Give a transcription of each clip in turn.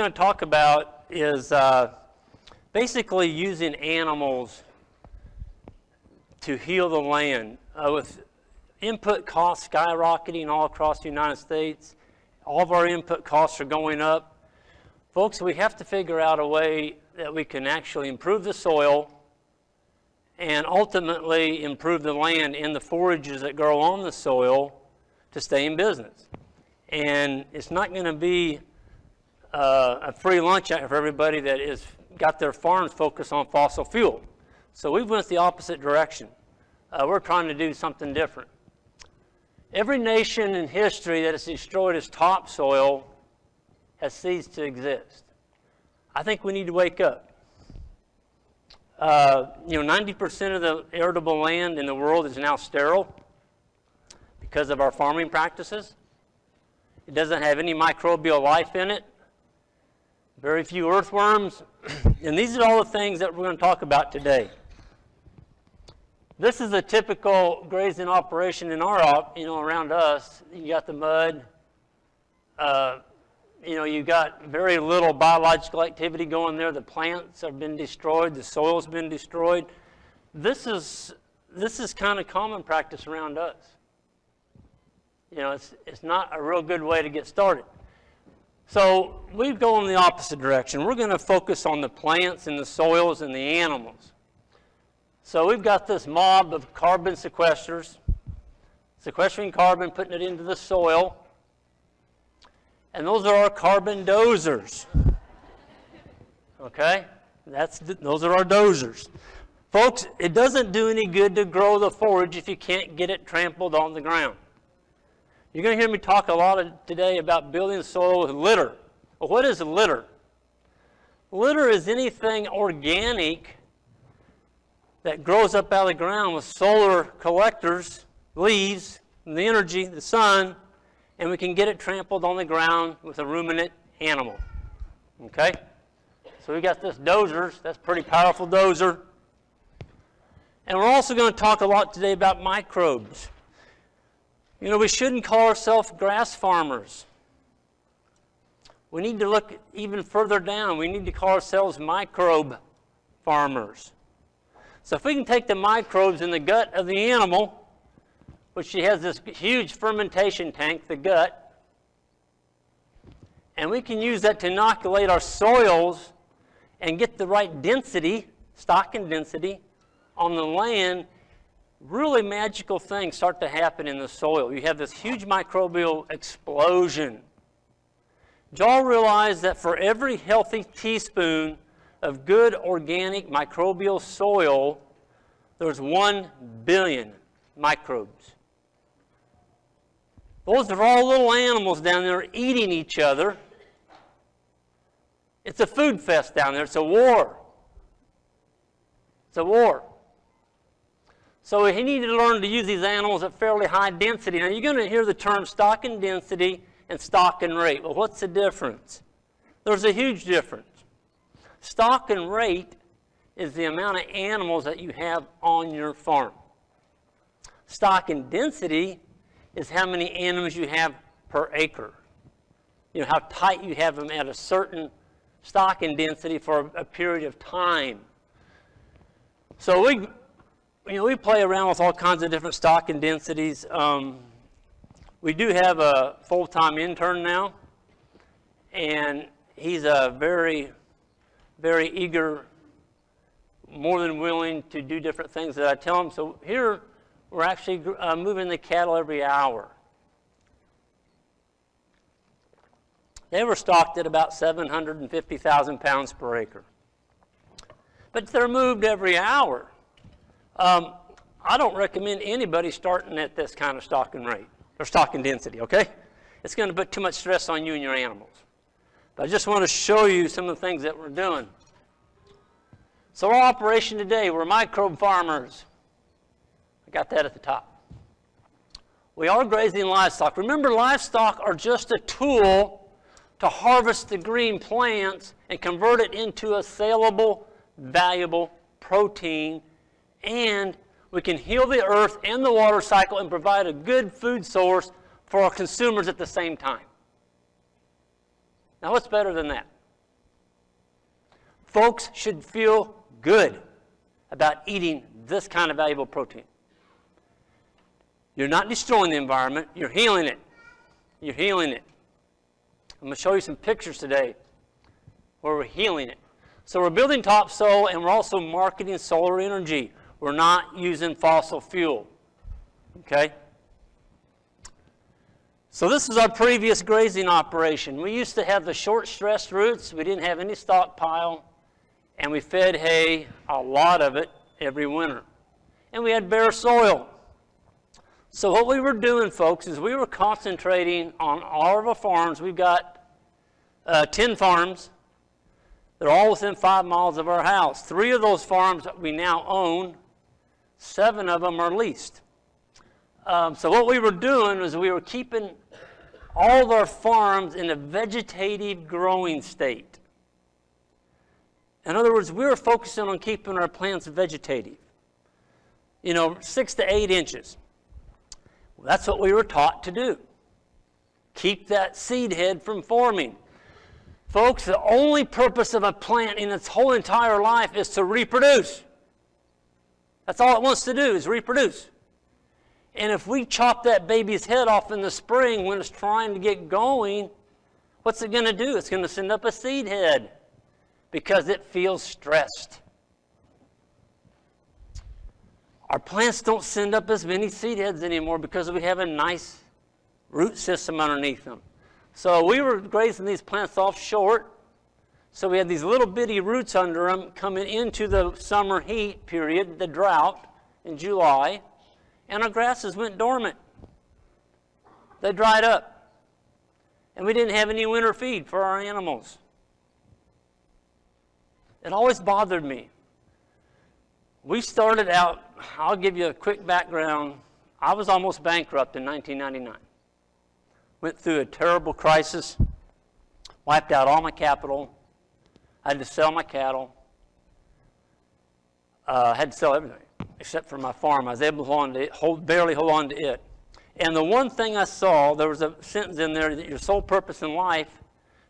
going to talk about is basically using animals to heal the land. With input costs skyrocketing all across the United States, all of our input costs are going up. Folks, we have to figure out a way that we can actually improve the soil and ultimately improve the land and the forages that grow on the soil to stay in business. And it's not going to be a free lunch out for everybody that is got their farms focused on fossil fuel. So we went the opposite direction. We're trying to do something different. Every nation in history that has destroyed its topsoil has ceased to exist. I think we need to wake up. 90% of the arable land in the world is now sterile because of our farming practices. It doesn't have any microbial life in it. Very few earthworms. And these are all the things that we're going to talk about today. This is a typical grazing operation in our, around us. You got the mud. You got very little biological activity going there. The plants have been destroyed. The soil's been destroyed. This is kind of common practice around us. It's not a real good way to get started. So we go in the opposite direction. We're going to focus on the plants and the soils and the animals. So we've got this mob of carbon sequesters, sequestering carbon, putting it into the soil. And those are our carbon dozers. Okay? Those are our dozers. Folks, it doesn't do any good to grow the forage if you can't get it trampled on the ground. You're going to hear me talk a lot today about building soil with litter. Well, what is litter? Litter is anything organic that grows up out of the ground with solar collectors, leaves, and the energy, the sun, and we can get it trampled on the ground with a ruminant animal. Okay? So we got this dozers. That's a pretty powerful dozer. And we're also going to talk a lot today about microbes. We shouldn't call ourselves grass farmers. We need to look even further down. We need to call ourselves microbe farmers. So if we can take the microbes in the gut of the animal, which she has this huge fermentation tank, the gut, and we can use that to inoculate our soils and get the right density, stock and density, on the land, really magical things start to happen in the soil. You have this huge microbial explosion. Did y'all realize that for every healthy teaspoon of good organic microbial soil, there's 1 billion microbes? Those are all little animals down there eating each other. It's a food fest down there. It's a war. It's a war. So we need to learn to use these animals at fairly high density. Now, you're going to hear the term stock and density and stock and rate. Well, what's the difference? There's a huge difference. Stock and rate is the amount of animals that you have on your farm. Stock and density is how many animals you have per acre. How tight you have them at a certain stock and density for a period of time. So we play around with all kinds of different stock and densities. We do have a full-time intern now, and he's a very, very eager, more than willing to do different things that I tell him. So here, we're actually moving the cattle every hour. They were stocked at about 750,000 pounds per acre. But they're moved every hour. I don't recommend anybody starting at this kind of stock and rate, or stock and density, okay? It's going to put too much stress on you and your animals. But I just want to show you some of the things that we're doing. So our operation today, we're microbe farmers. I got that at the top. We are grazing livestock. Remember, livestock are just a tool to harvest the green plants and convert it into a saleable, valuable protein, and we can heal the earth and the water cycle and provide a good food source for our consumers at the same time. Now, what's better than that? Folks should feel good about eating this kind of valuable protein. You're not destroying the environment, you're healing it. You're healing it. I'm going to show you some pictures today where we're healing it. So we're building topsoil, and we're also marketing solar energy. We're not using fossil fuel. Okay? So this is our previous grazing operation. We used to have the short stressed roots. We didn't have any stockpile, and we fed hay, a lot of it, every winter. And we had bare soil. So what we were doing, folks, is we were concentrating on all of our farms. We've got 10 farms. They're all within 5 miles of our house. 3 of those farms that we now own, 7 of them are leased. So what we were doing was we were keeping all of our farms in a vegetative growing state. In other words, we were focusing on keeping our plants vegetative. 6 to 8 inches. Well, that's what we were taught to do. Keep that seed head from forming. Folks, the only purpose of a plant in its whole entire life is to reproduce. That's all it wants to do, is reproduce. And if we chop that baby's head off in the spring when it's trying to get going, what's it going to do? It's going to send up a seed head because it feels stressed. Our plants don't send up as many seed heads anymore because we have a nice root system underneath them. So we were grazing these plants off short. So we had these little bitty roots under them coming into the summer heat period, the drought in July, and our grasses went dormant. They dried up. And we didn't have any winter feed for our animals. It always bothered me. We started out, I'll give you a quick background. I was almost bankrupt in 1999. Went through a terrible crisis, wiped out all my capital. I had to sell my cattle. I had to sell everything except for my farm. I was able to barely hold on to it. And the one thing I saw, there was a sentence in there that your sole purpose in life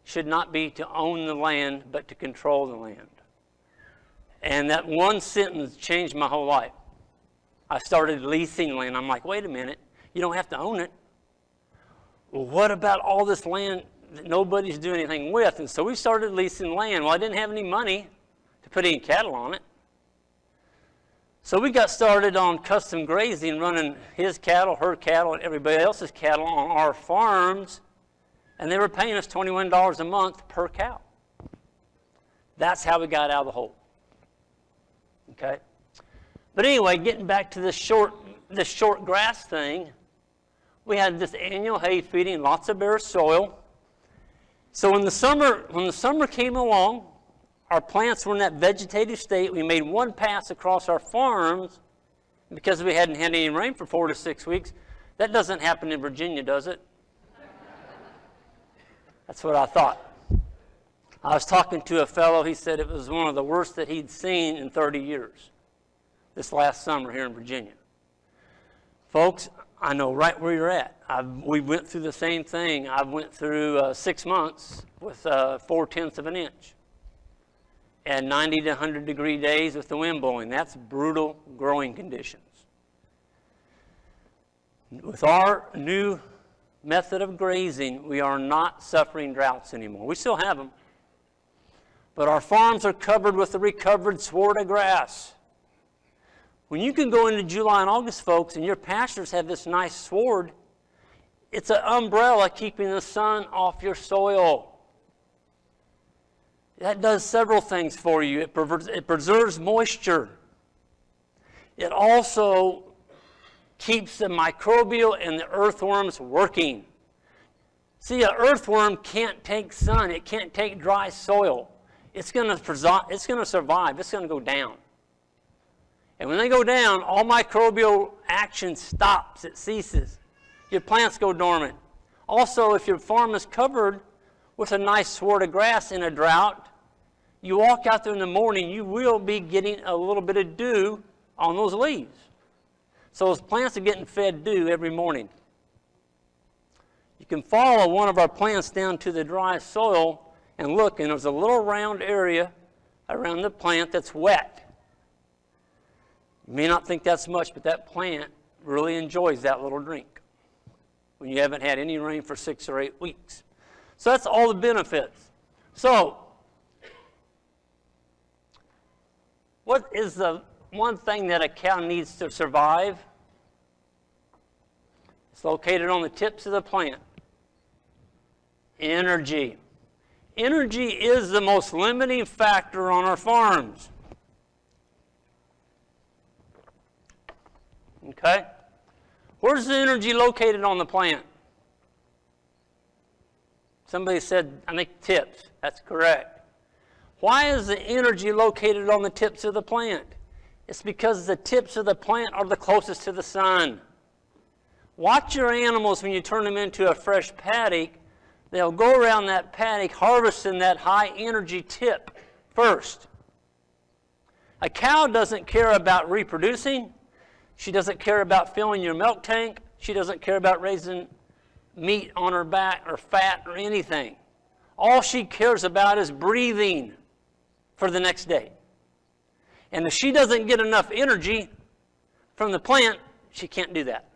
should not be to own the land, but to control the land. And that one sentence changed my whole life. I started leasing land. I'm like, wait a minute, you don't have to own it. Well, what about all this land that nobody's doing anything with? And so we started leasing land. Well, I didn't have any money to put any cattle on it. So we got started on custom grazing, running his cattle, her cattle, and everybody else's cattle on our farms. And they were paying us $21 a month per cow. That's how we got out of the hole. Okay? But anyway, getting back to this short grass thing, we had this annual hay feeding, lots of bare soil. So when the summer came along, our plants were in that vegetative state. We made one pass across our farms because we hadn't had any rain for 4 to 6 weeks. That doesn't happen in Virginia, does it? That's what I thought. I was talking to a fellow. He said it was one of the worst that he'd seen in 30 years, this last summer here in Virginia. Folks, I know right where you're at. We went through the same thing. I went through 6 months with 4/10 of an inch and 90 to 100 degree days with the wind blowing. That's brutal growing conditions. With our new method of grazing, we are not suffering droughts anymore. We still have them, but our farms are covered with the recovered sward of grass. When you can go into July and August, folks, and your pastures have this nice sward, it's an umbrella keeping the sun off your soil. That does several things for you. It preserves moisture. It also keeps the microbial and the earthworms working. See, an earthworm can't take sun. It can't take dry soil. It's going to survive. It's going to go down. And when they go down, all microbial action stops. It ceases. Your plants go dormant. Also, if your farm is covered with a nice sward of grass in a drought, you walk out there in the morning, you will be getting a little bit of dew on those leaves. So those plants are getting fed dew every morning. You can follow one of our plants down to the dry soil and look, and there's a little round area around the plant that's wet. You may not think that's much, but that plant really enjoys that little drink when you haven't had any rain for 6 or 8 weeks. So that's all the benefits. So, what is the one thing that a cow needs to survive? It's located on the tips of the plant. Energy. Energy is the most limiting factor on our farms. Okay? Where's the energy located on the plant? Somebody said, I think tips. That's correct. Why is the energy located on the tips of the plant? It's because the tips of the plant are the closest to the sun. Watch your animals when you turn them into a fresh paddock. They'll go around that paddock harvesting that high energy tip first. A cow doesn't care about reproducing. She doesn't care about filling your milk tank. She doesn't care about raising meat on her back or fat or anything. All she cares about is breathing for the next day. And if she doesn't get enough energy from the plant, she can't do that.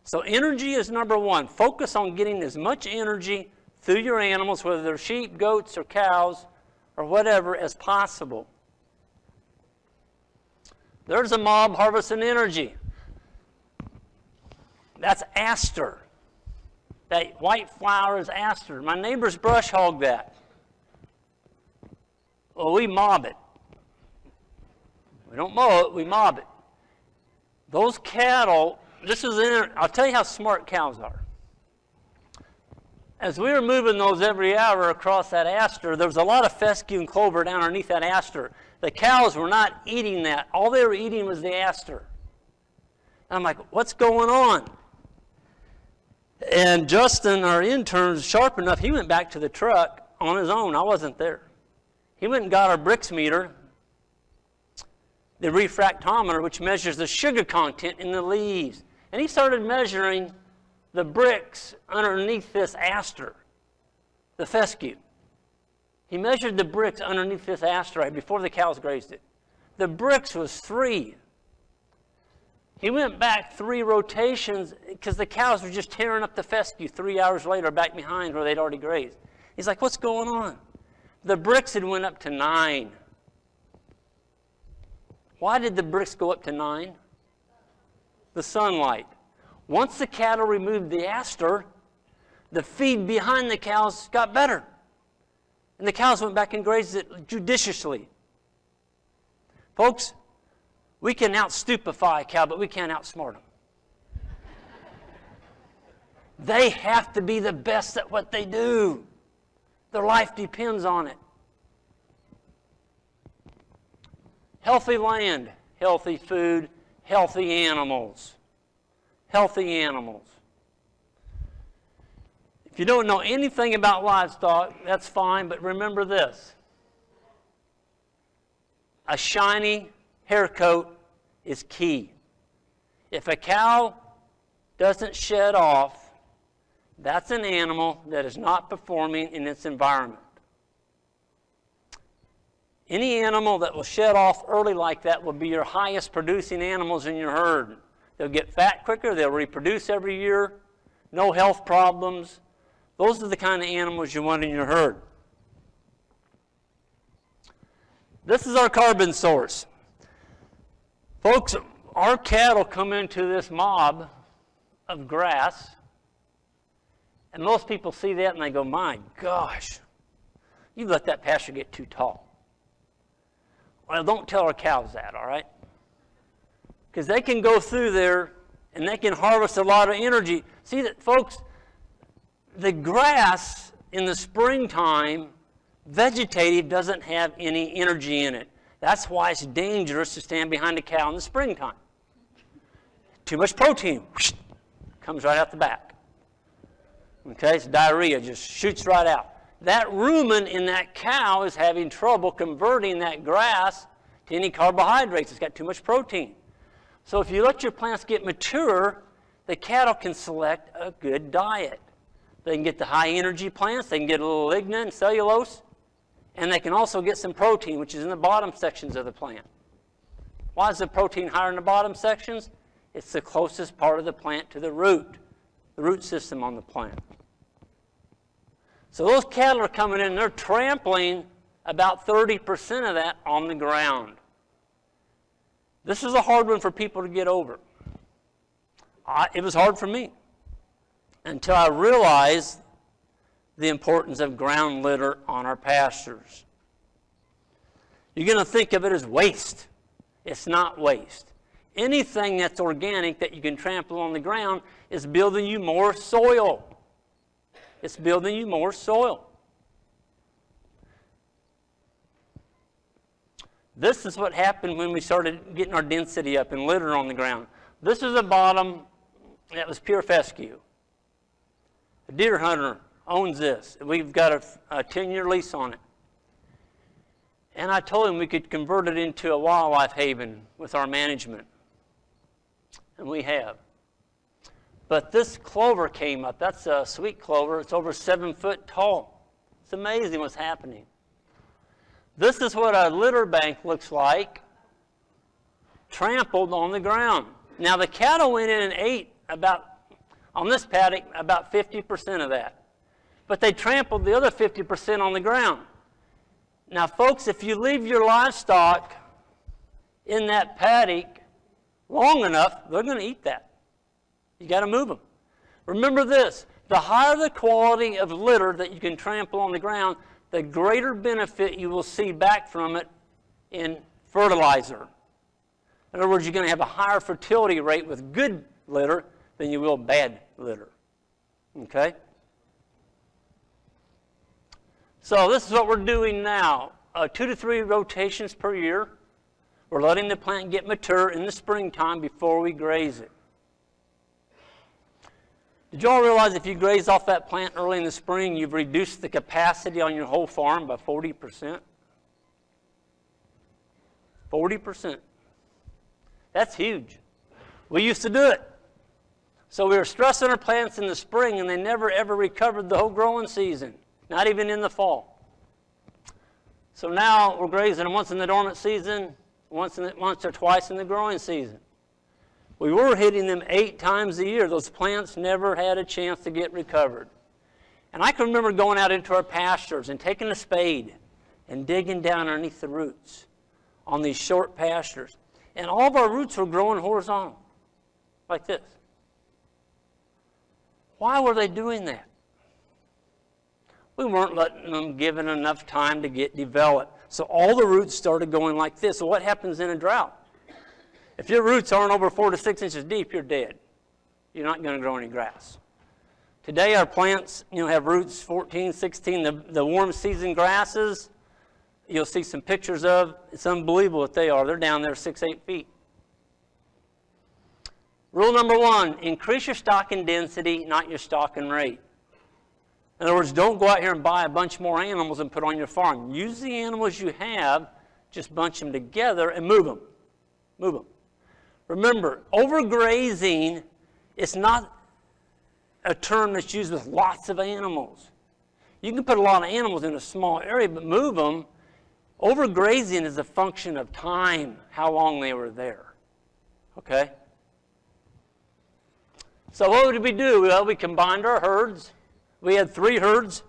So energy is number one. Focus on getting as much energy through your animals, whether they're sheep, goats, or cows, or whatever, as possible. There's a mob harvesting energy. That's aster. That white flower is aster. My neighbor's brush hogged that. Well, we mob it. We don't mow it, we mob it. Those cattle, I'll tell you how smart cows are. As we were moving those every hour across that aster, there was a lot of fescue and clover down underneath that aster. The cows were not eating that. All they were eating was the aster. And I'm like, what's going on? And Justin, our intern, was sharp enough, he went back to the truck on his own. I wasn't there. He went and got our Brix meter, the refractometer, which measures the sugar content in the leaves. And he started measuring the Brix underneath this aster, the fescue. He measured the Brix underneath this aster right before the cows grazed it. The Brix was 3. He went back 3 rotations because the cows were just tearing up the fescue 3 hours later back behind where they'd already grazed. He's like, what's going on? The Brix had went up to 9. Why did the Brix go up to 9? The sunlight. Once the cattle removed the aster, the feed behind the cows got better. And the cows went back and grazed it judiciously. Folks, we can out-stupefy a cow, but we can't outsmart them. They have to be the best at what they do. Their life depends on it. Healthy land, healthy food, healthy animals. Healthy animals. If you don't know anything about livestock, that's fine, but remember this. A shiny hair coat is key. If a cow doesn't shed off, that's an animal that is not performing in its environment. Any animal that will shed off early like that will be your highest producing animals in your herd. They'll get fat quicker, they'll reproduce every year, no health problems. Those are the kind of animals you want in your herd. This is our carbon source. Folks, our cattle come into this mob of grass, and most people see that and they go, my gosh, you let that pasture get too tall. Well, don't tell our cows that, all right? Because they can go through there and they can harvest a lot of energy. See that, folks, the grass in the springtime, vegetative, doesn't have any energy in it. That's why it's dangerous to stand behind a cow in the springtime. Too much protein, whoosh, comes right out the back. Okay, it's diarrhea, just shoots right out. That rumen in that cow is having trouble converting that grass to any carbohydrates. It's got too much protein. So if you let your plants get mature, the cattle can select a good diet. They can get the high energy plants, they can get a little lignin and cellulose, And they can also get some protein, which is in the bottom sections of the plant. Why is the protein higher in the bottom sections? It's the closest part of the plant to the root system on the plant. So those cattle are coming in, they're trampling about 30% of that on the ground. This is a hard one for people to get over. It was hard for me until I realized the importance of ground litter on our pastures. You're going to think of it as waste. It's not waste. Anything that's organic that you can trample on the ground is building you more soil. It's building you more soil. This is what happened when we started getting our density up and litter on the ground. This is a bottom that was pure fescue. A deer hunter owns this. We've got a 10-year lease on it. And I told him we could convert it into a wildlife haven with our management. And we have. But this clover came up. That's a sweet clover. It's over 7 foot tall. It's amazing what's happening. This is what a litter bank looks like, trampled on the ground. Now the cattle went in and ate on this paddock, about 50% of that. But they trampled the other 50% on the ground. Now folks, if you leave your livestock in that paddock long enough, they're going to eat that. You got to move them. Remember this, the higher the quality of litter that you can trample on the ground, the greater benefit you will see back from it in fertilizer. In other words, you're going to have a higher fertility rate with good litter than you will bad litter. Okay? So this is what we're doing now. 2 to 3 rotations per year. We're letting the plant get mature in the springtime before we graze it. Did you all realize if you graze off that plant early in the spring, you've reduced the capacity on your whole farm by 40%? 40%. That's huge. We used to do it. So we were stressing our plants in the spring, and they never ever recovered the whole growing season, not even in the fall. So now we're grazing them once in the dormant season, once or twice in the growing season. We were hitting them 8 times a year. Those plants never had a chance to get recovered. And I can remember going out into our pastures and taking a spade and digging down underneath the roots on these short pastures. And all of our roots were growing horizontal, like this. Why were they doing that? We weren't letting them given enough time to get developed. So all the roots started going like this. So what happens in a drought? If your roots aren't over 4 to 6 inches deep, you're dead. You're not going to grow any grass. Today our plants, have roots 14, 16. The warm season grasses, you'll see some pictures of. It's unbelievable what they are. They're down there 6, 8 feet. Rule number 1, increase your stocking density, not your stocking rate. In other words, don't go out here and buy a bunch more animals and put on your farm. Use the animals you have, just bunch them together and move them. Move them. Remember, overgrazing is not a term that's used with lots of animals. You can put a lot of animals in a small area, but move them. Overgrazing is a function of time, how long they were there. Okay? So what did we do? Well, we combined our herds. We had 3 herds,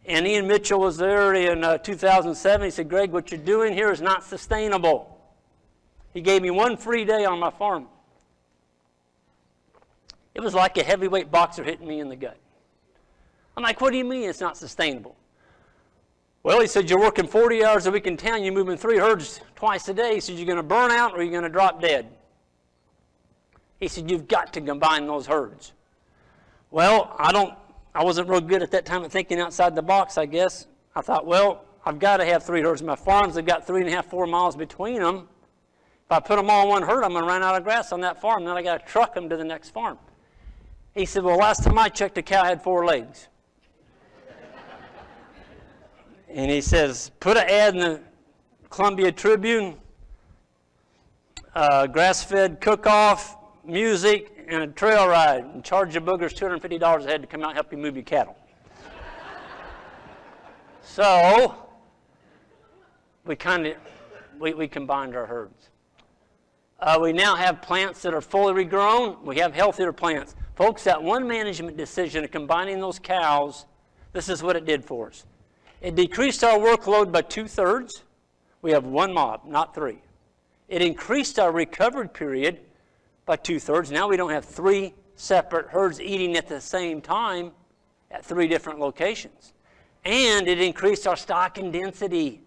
and Ian Mitchell was there in 2007. He said, Greg, what you're doing here is not sustainable. He gave me 1 free day on my farm. It was like a heavyweight boxer hitting me in the gut. I'm like, what do you mean it's not sustainable? Well, he said, you're working 40 hours a week in town. You're moving 3 herds twice a day. He said, you're going to burn out or you're going to drop dead. He said, you've got to combine those herds. Well, I wasn't real good at that time at thinking outside the box, I guess. I thought, well, I've got to have 3 herds. My farms have got 3.5, 4 miles between them. If I put them all in one herd, I'm going to run out of grass on that farm. Then I got to truck them to the next farm. He said, well, last time I checked, a cow had 4 legs. And he says, put an ad in the Columbia Tribune, grass-fed cook-off, music, and a trail ride, and charge your boogers $250 a head to come out and help you move your cattle. So we combined our herds. We now have plants that are fully regrown. We have healthier plants. Folks, that one management decision of combining those cows, this is what it did for us. It decreased our workload by 2/3. We have one mob, not 3. It increased our recovery period by 2/3. Now we don't have 3 separate herds eating at the same time at 3 different locations. And it increased our stocking density.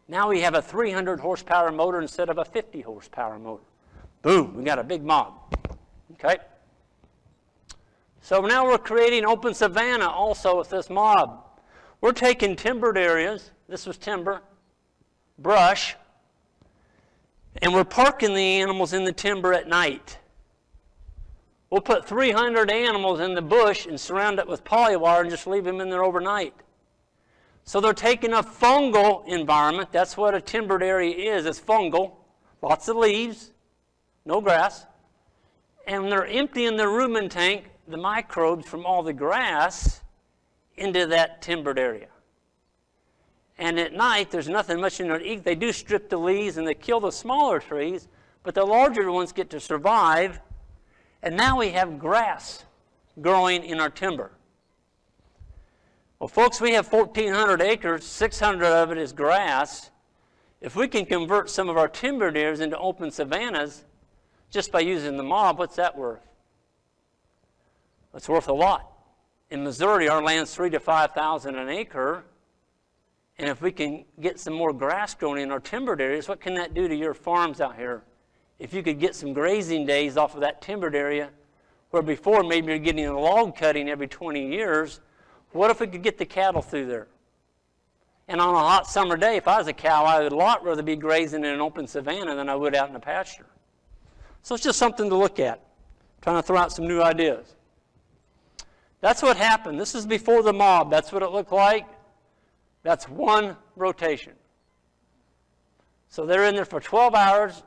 Now we have a 300 horsepower motor instead of a 50 horsepower motor. Boom, we got a big mob. Okay? So now we're creating open savanna also with this mob. We're taking timbered areas, this was timber, brush, and we're parking the animals in the timber at night. We'll put 300 animals in the bush and surround it with polywire and just leave them in there overnight. So they're taking a fungal environment. That's what a timbered area is. It's fungal. Lots of leaves, no grass. And they're emptying the rumen tank, the microbes from all the grass, into that timbered area. And at night, there's nothing much in there to eat. They do strip the leaves and they kill the smaller trees, but the larger ones get to survive. And now we have grass growing in our timber. Well, folks, we have 1,400 acres, 600 of it is grass. If we can convert some of our timbered areas into open savannas just by using the mob, what's that worth? It's worth a lot. In Missouri, our land's 3,000 to 5,000 an acre. And if we can get some more grass growing in our timbered areas, what can that do to your farms out here? If you could get some grazing days off of that timbered area, where before maybe you're getting a log cutting every 20 years, what if we could get the cattle through there? And on a hot summer day, if I was a cow, I would a lot rather be grazing in an open savanna than I would out in a pasture. So it's just something to look at. Trying to throw out some new ideas. That's what happened. This is before the mob. That's what it looked like. That's one rotation. So they're in there for 12 hours.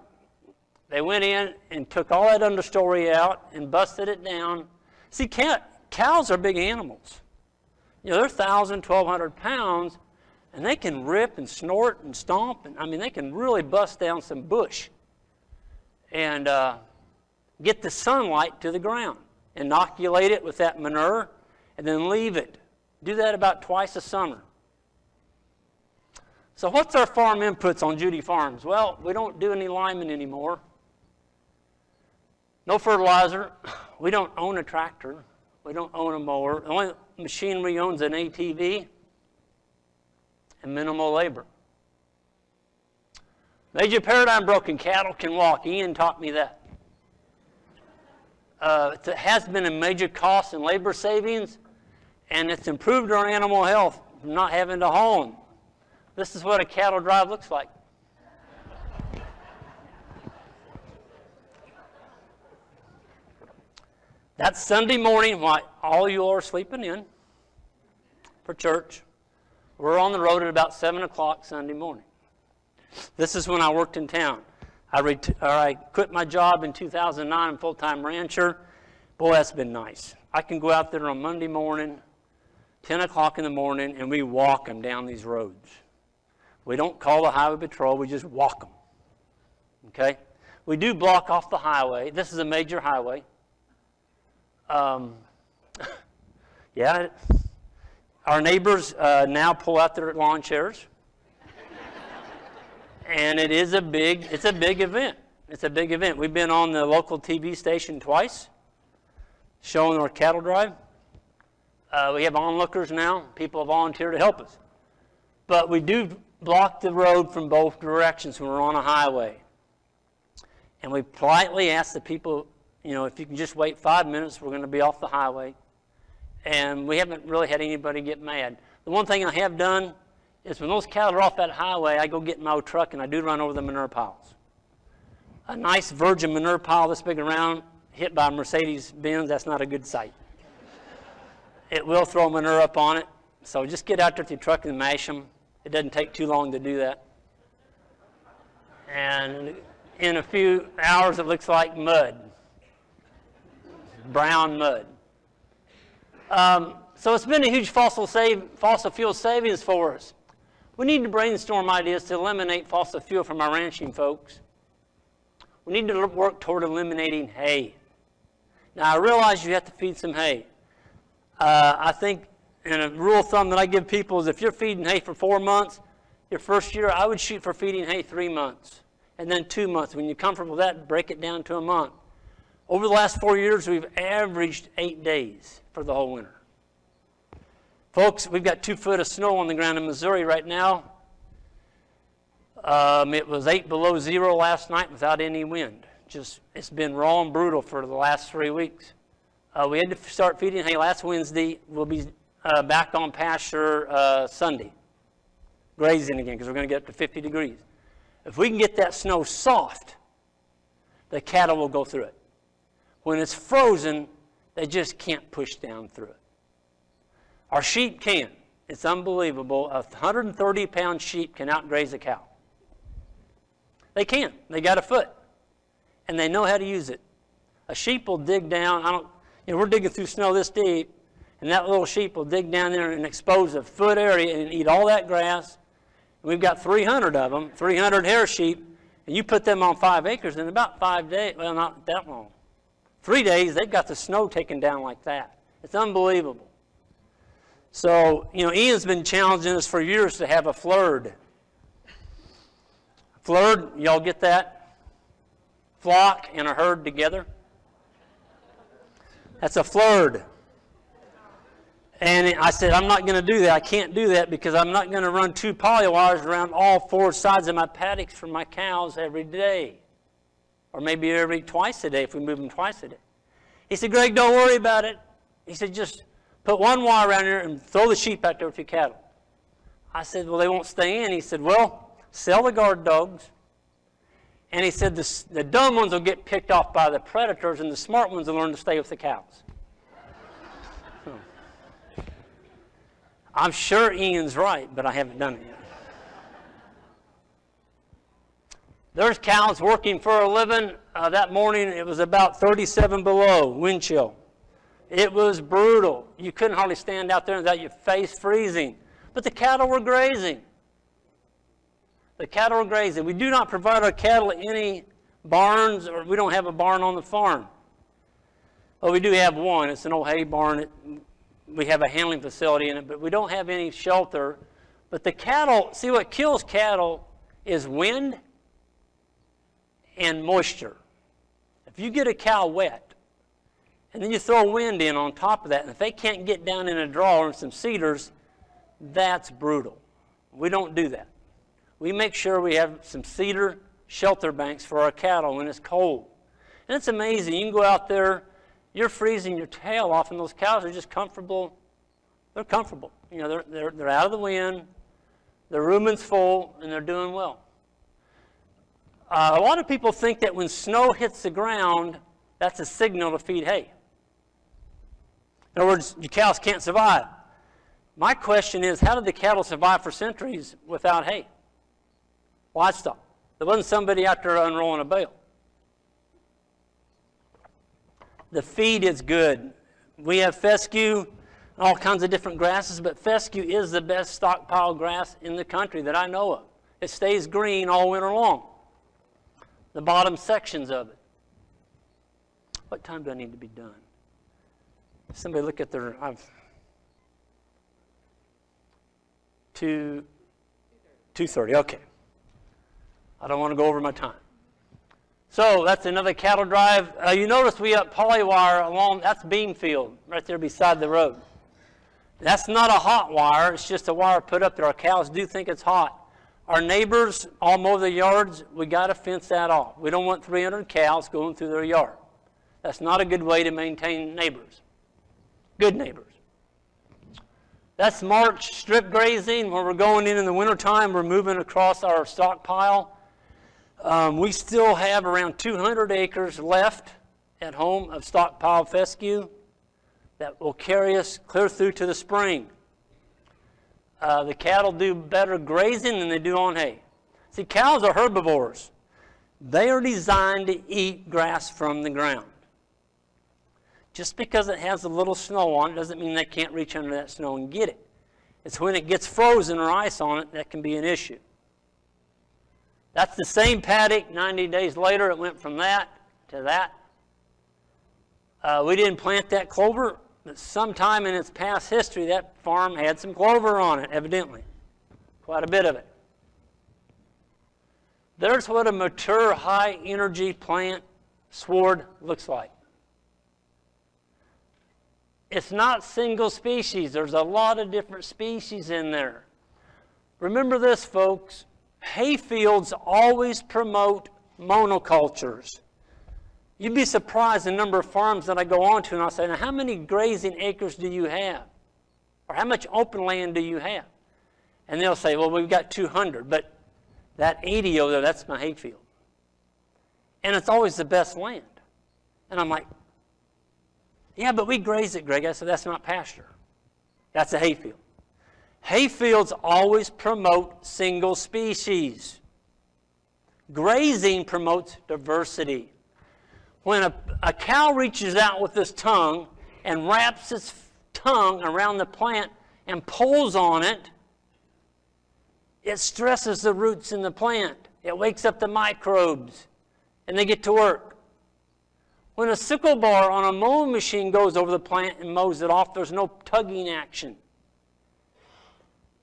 They went in and took all that understory out and busted it down. See, cows are big animals. You know, they're 1,000, 1,200 pounds, and they can rip and snort and stomp. And, I mean, they can really bust down some bush and get the sunlight to the ground. Inoculate it with that manure, and then leave it. Do that about twice a summer. So what's our farm inputs on Judy Farms? Well, we don't do any liming anymore. No fertilizer. We don't own a tractor. We don't own a mower. The only machine we own is an ATV and minimal labor. Major paradigm broken. Cattle can walk. Ian taught me that. It has been a major cost in labor savings, and it's improved our animal health from not having to haul them. This is what a cattle drive looks like. That's Sunday morning while all you are sleeping in for church. We're on the road at about 7 o'clock Sunday morning. This is when I worked in town. I quit my job in 2009. I'm full-time rancher. Boy, that's been nice. I can go out there on Monday morning, 10 o'clock in the morning, and we walk them down these roads. We don't call the highway patrol. We just walk them. Okay? We do block off the highway. This is a major highway. Yeah. Our neighbors now pull out their lawn chairs. And it's a big event. It's a big event. We've been on the local TV station twice, showing our cattle drive. We have onlookers now. People volunteer to help us. But we do block the road from both directions when we're on a highway. And we politely ask the people, you know, if you can just wait 5 minutes, we're going to be off the highway. And we haven't really had anybody get mad. The one thing I have done is when those cattle are off that highway, I go get in my old truck and I do run over the manure piles. A nice virgin manure pile this big around, hit by a Mercedes-Benz, that's not a good sight. It will throw manure up on it. So just get out there with your truck and mash them. It doesn't take too long to do that. And in a few hours, it looks like mud. Brown mud. So it's been a huge fossil fuel savings for us. We need to brainstorm ideas to eliminate fossil fuel from our ranching, folks. We need to work toward eliminating hay. Now, I realize you have to feed some hay. I think, and a rule of thumb that I give people is if you're feeding hay for 4 months, your first year, I would shoot for feeding hay 3 months, and then 2 months. When you're comfortable with that, break it down to a month. Over the last 4 years, we've averaged 8 days for the whole winter. Folks, we've got 2 foot of snow on the ground in Missouri right now. It was 8 below zero last night without any wind. It's been raw and brutal for the last 3 weeks. We had to start feeding hay last Wednesday. We'll be back on pasture Sunday, grazing again, because we're going to get up to 50 degrees. If we can get that snow soft, the cattle will go through it. When it's frozen, they just can't push down through it. Our sheep can. It's unbelievable. A 130-pound sheep can outgraze a cow. They can. They got a foot. And they know how to use it. A sheep will dig down. We're digging through snow this deep, and that little sheep will dig down there and expose a foot area and eat all that grass. And we've got 300 of them, 300 hair sheep, and you put them on 5 acres in about 5 days, well, not that long. 3 days, they've got the snow taken down like that. It's unbelievable. So, Ian's been challenging us for years to have a flurd. Flurd, y'all get that? Flock and a herd together. That's a flurd. And I said, I'm not going to do that. I can't do that because I'm not going to run 2 poly wires around all 4 sides of my paddocks for my cows every day. Or maybe twice a day if we move them twice a day. He said, Greg, don't worry about it. He said, just put 1 wire around here and throw the sheep out there with your cattle. I said, well, they won't stay in. He said, well, sell the guard dogs. And he said, the dumb ones will get picked off by the predators and the smart ones will learn to stay with the cows. I'm sure Ian's right, but I haven't done it yet. There's cows working for a living. That morning it was about 37 below, wind chill. It was brutal. You couldn't hardly stand out there without your face freezing. But the cattle were grazing. The cattle were grazing. We do not provide our cattle any barns, or we don't have a barn on the farm. Well, we do have one. It's an old hay barn. We have a handling facility in it, but we don't have any shelter. But the cattle, see what kills cattle is wind and moisture. If you get a cow wet, and then you throw wind in on top of that, and if they can't get down in a draw or in some cedars, that's brutal. We don't do that. We make sure we have some cedar shelter banks for our cattle when it's cold. And it's amazing. You can go out there, you're freezing your tail off, and those cows are just comfortable. They're comfortable. They're out of the wind, their rumen's full, and they're doing well. A lot of people think that when snow hits the ground, that's a signal to feed hay. In other words, your cows can't survive. My question is, how did the cattle survive for centuries without hay? Livestock. There wasn't somebody out there unrolling a bale. The feed is good. We have fescue, all kinds of different grasses, but fescue is the best stockpile grass in the country that I know of. It stays green all winter long. The bottom sections of it. What time do I need to be done? Somebody look at their... 2:30, okay. I don't want to go over my time. So that's another cattle drive. You notice we have poly wire along, that's bean field, right there beside the road. That's not a hot wire, it's just a wire put up there. Our cows do think it's hot. Our neighbors all mow their yards, we got to fence that off. We don't want 300 cows going through their yard. That's not a good way to maintain neighbors. Good neighbors. That's March strip grazing, where we're going in the wintertime. We're moving across our stockpile. We still have around 200 acres left at home of stockpile fescue that will carry us clear through to the spring. The cattle do better grazing than they do on hay. See, cows are herbivores. They are designed to eat grass from the ground. Just because it has a little snow on it doesn't mean they can't reach under that snow and get it. It's when it gets frozen or ice on it that can be an issue. That's the same paddock. 90 days later, it went from that to that. We didn't plant that clover, but sometime in its past history, that farm had some clover on it, evidently. Quite a bit of it. There's what a mature, high-energy plant sward looks like. It's not single species. There's a lot of different species in there. Remember this, folks. Hayfields always promote monocultures. You'd be surprised the number of farms that I go on to, and I'll say, now, how many grazing acres do you have? Or how much open land do you have? And they'll say, well, we've got 200, but that 80 over there, that's my hayfield. And it's always the best land. And I'm like, yeah, but we graze it, Greg. I said, that's not pasture. That's a hayfield. Hayfields always promote single species. Grazing promotes diversity. When a cow reaches out with its tongue and wraps its tongue around the plant and pulls on it, it stresses the roots in the plant. It wakes up the microbes, and they get to work. When a sickle bar on a mowing machine goes over the plant and mows it off, there's no tugging action.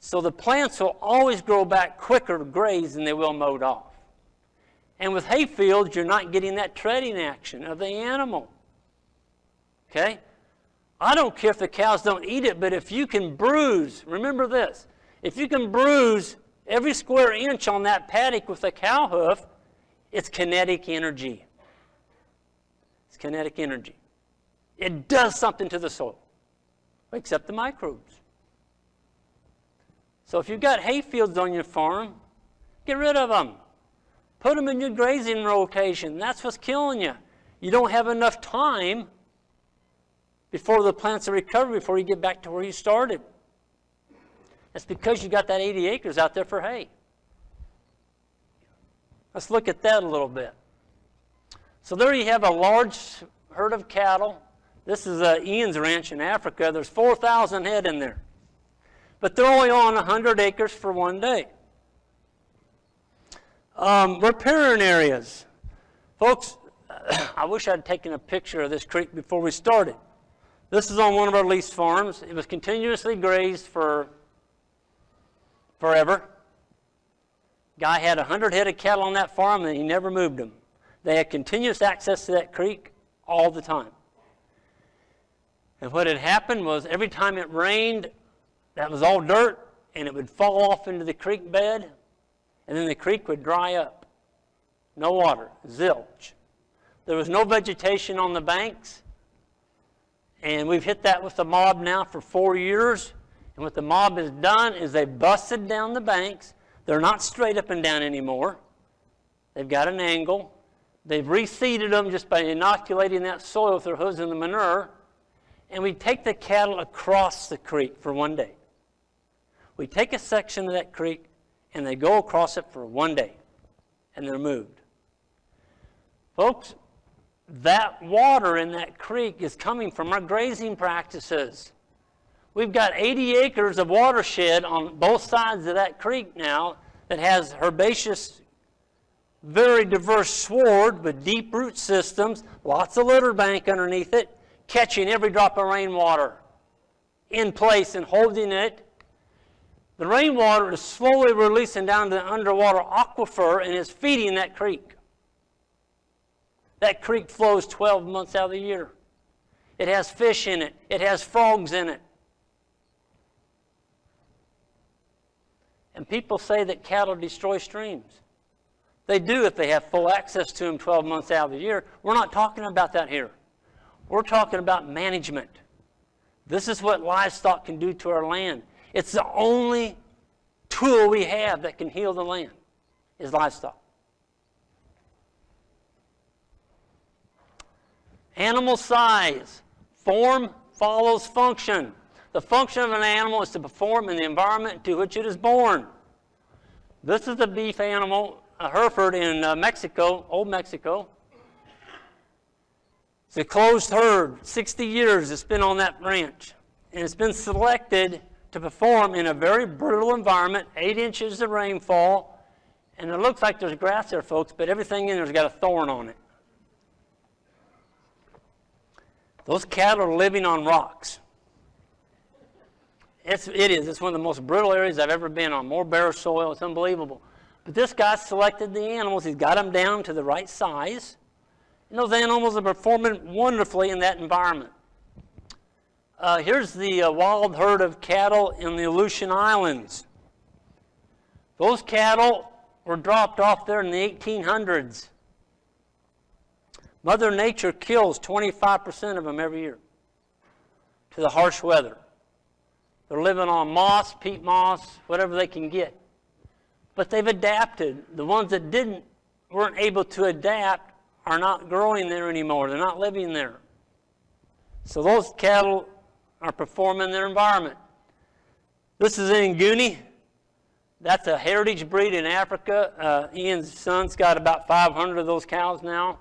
So the plants will always grow back quicker grazed than they will mowed off. And with hayfields, you're not getting that treading action of the animal. Okay? I don't care if the cows don't eat it, but if you can bruise, remember this, if you can bruise every square inch on that paddock with a cow hoof, it's kinetic energy. It's kinetic energy. It does something to the soil. Wakes up the microbes. So if you've got hayfields on your farm, get rid of them. Put them in your grazing rotation. That's what's killing you. You don't have enough time before the plants are recovered, before you get back to where you started. That's because you got that 80 acres out there for hay. Let's look at that a little bit. So there you have a large herd of cattle. This is Ian's ranch in Africa. There's 4,000 head in there. But they're only on 100 acres for one day. Riparian areas. Folks, I wish I'd taken a picture of this creek before we started. This is on one of our leased farms. It was continuously grazed for forever. Guy had 100 head of cattle on that farm, and he never moved them. They had continuous access to that creek all the time. And what had happened was every time it rained, that was all dirt, and it would fall off into the creek bed, and then the creek would dry up. No water, zilch. There was no vegetation on the banks, and we've hit that with the mob now for 4 years. And what the mob has done is they busted down the banks. They're not straight up and down anymore. They've got an angle. They've reseeded them just by inoculating that soil with their hooves and the manure. And we take the cattle across the creek for one day. We take a section of that creek, and they go across it for one day, and they're moved. Folks, that water in that creek is coming from our grazing practices. We've got 80 acres of watershed on both sides of that creek now that has herbaceous, very diverse sward with deep root systems, lots of litter bank underneath it, catching every drop of rainwater in place and holding it. The rainwater is slowly releasing down to the underwater aquifer and is feeding that creek. That creek flows 12 months out of the year. It has fish in it. It has frogs in it. And people say that cattle destroy streams. They do if they have full access to them 12 months out of the year. We're not talking about that here. We're talking about management. This is what livestock can do to our land. It's the only tool we have that can heal the land, is livestock. Animal size. Form follows function. The function of an animal is to perform in the environment to which it is born. This is a beef animal, a Hereford in Mexico, old Mexico. It's a closed herd. 60 years it's been on that ranch. And it's been selected to perform in a very brutal environment, 8 inches of rainfall, and it looks like there's grass there, folks, but everything in there's got a thorn on it. Those cattle are living on rocks. It is. It's one of the most brutal areas I've ever been on. More bare soil. It's unbelievable. But this guy selected the animals. He's got them down to the right size. And those animals are performing wonderfully in that environment. Here's the wild herd of cattle in the Aleutian Islands. Those cattle were dropped off there in the 1800s. Mother Nature kills 25% of them every year to the harsh weather. They're living on moss, peat moss, whatever they can get. But they've adapted. The ones that weren't able to adapt are not growing there anymore. They're not living there. So those cattle are performing in their environment. This is in Nguni. That's a heritage breed in Africa. Ian's son's got about 500 of those cows now.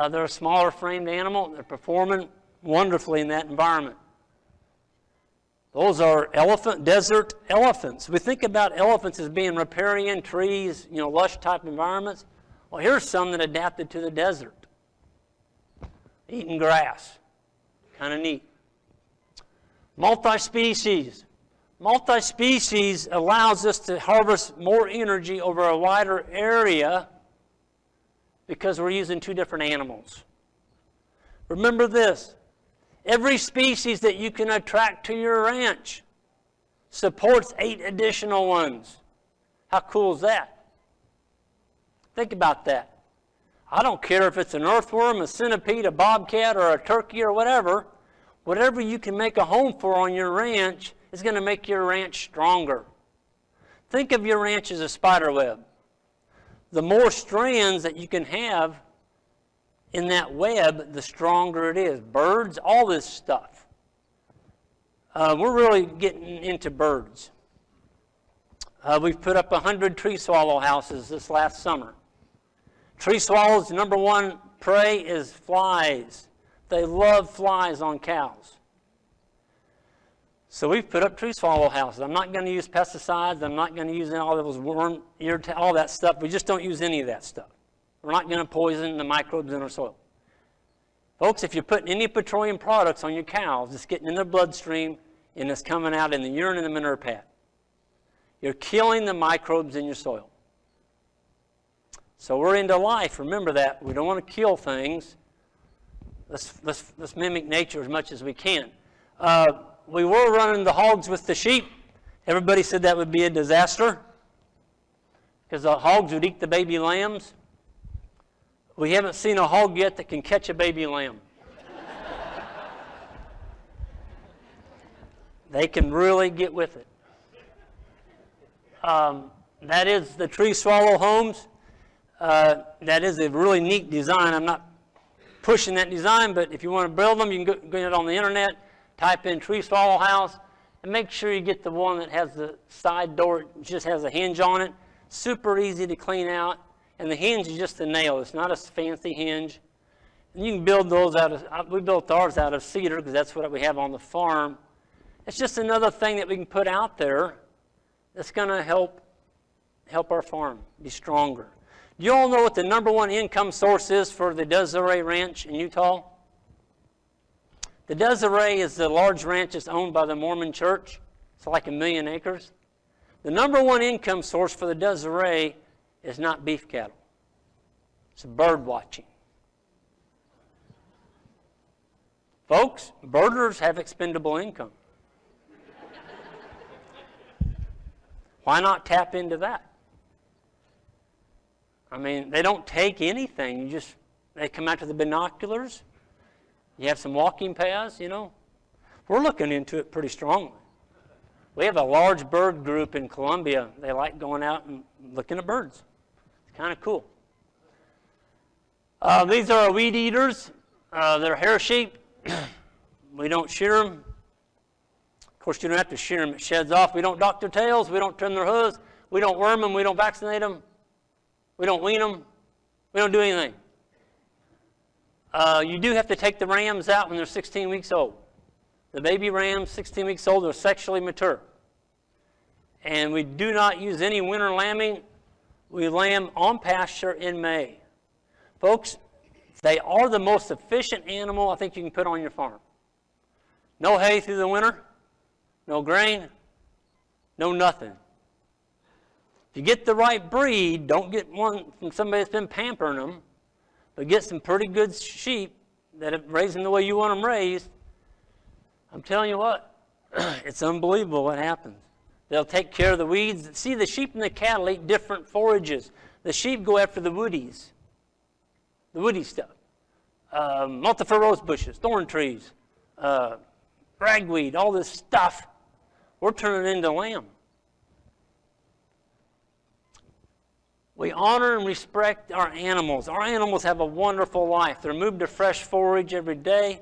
They're a smaller framed animal. They're performing wonderfully in that environment. Those are desert elephants. We think about elephants as being riparian trees, lush type environments. Well, here's some that adapted to the desert, eating grass. Kind of neat. Multi-species. Multi-species allows us to harvest more energy over a wider area because we're using 2 different animals. Remember this. Every species that you can attract to your ranch supports 8 additional ones. How cool is that? Think about that. I don't care if it's an earthworm, a centipede, a bobcat, or a turkey, or whatever. Whatever you can make a home for on your ranch is going to make your ranch stronger. Think of your ranch as a spider web. The more strands that you can have in that web, the stronger it is. Birds, all this stuff. We're really getting into birds. We've put up 100 tree swallow houses this last summer. Tree swallows' number one prey is flies. They love flies on cows. So we've put up tree swallow houses. I'm not going to use pesticides. I'm not going to use all those all that stuff. We just don't use any of that stuff. We're not going to poison the microbes in our soil. Folks, if you're putting any petroleum products on your cows, it's getting in their bloodstream and it's coming out in the urine and the manure pad. You're killing the microbes in your soil. So we're into life. Remember that. We don't want to kill things. Let's mimic nature as much as we can. We were running the hogs with the sheep. Everybody said that would be a disaster because the hogs would eat the baby lambs. We haven't seen a hog yet that can catch a baby lamb. They can really get with it. That is the tree swallow homes. That is a really neat design. I'm not pushing that design, but if you want to build them, you can get it on the internet, type in tree swallow house, and make sure you get the one that has the side door, it just has a hinge on it. Super easy to clean out. And the hinge is just a nail. It's not a fancy hinge. And you can build those we built ours out of cedar because that's what we have on the farm. It's just another thing that we can put out there that's going to help our farm be stronger. Do you all know what the number one income source is for the Desiree Ranch in Utah? The Desiree is the large ranch that's owned by the Mormon Church. It's like 1 million acres. The number one income source for the Desiree is not beef cattle. It's bird watching. Folks, birders have expendable income. Why not tap into that? I mean, they don't take anything. They come out to the binoculars. You have some walking paths, We're looking into it pretty strongly. We have a large bird group in Columbia. They like going out and looking at birds. It's kind of cool. These are our weed eaters. They're hair sheep. We don't shear them. Of course, you don't have to shear them. It sheds off. We don't dock their tails. We don't trim their hooves. We don't worm them. We don't vaccinate them. We don't wean them. We don't do anything. You do have to take the rams out when they're 16 weeks old. The baby rams, 16 weeks old, are sexually mature. And we do not use any winter lambing. We lamb on pasture in May. Folks, they are the most efficient animal I think you can put on your farm. No hay through the winter, no grain, no nothing. If you get the right breed, don't get one from somebody that's been pampering them, but get some pretty good sheep that are raised them the way you want them raised. I'm telling you what, it's unbelievable what happens. They'll take care of the weeds. See, the sheep and the cattle eat different forages. The sheep go after the woodies, the woody stuff. Multiple rose bushes, thorn trees, ragweed, all this stuff. We're turning into lamb. We honor and respect our animals. Our animals have a wonderful life. They're moved to fresh forage every day.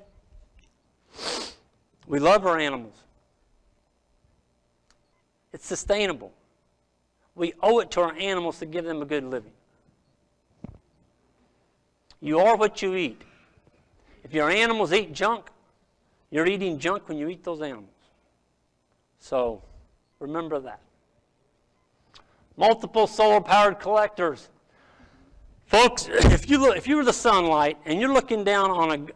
We love our animals. It's sustainable. We owe it to our animals to give them a good living. You are what you eat. If your animals eat junk, you're eating junk when you eat those animals. So remember that. Multiple solar-powered collectors. Folks, if you were the sunlight and you're looking down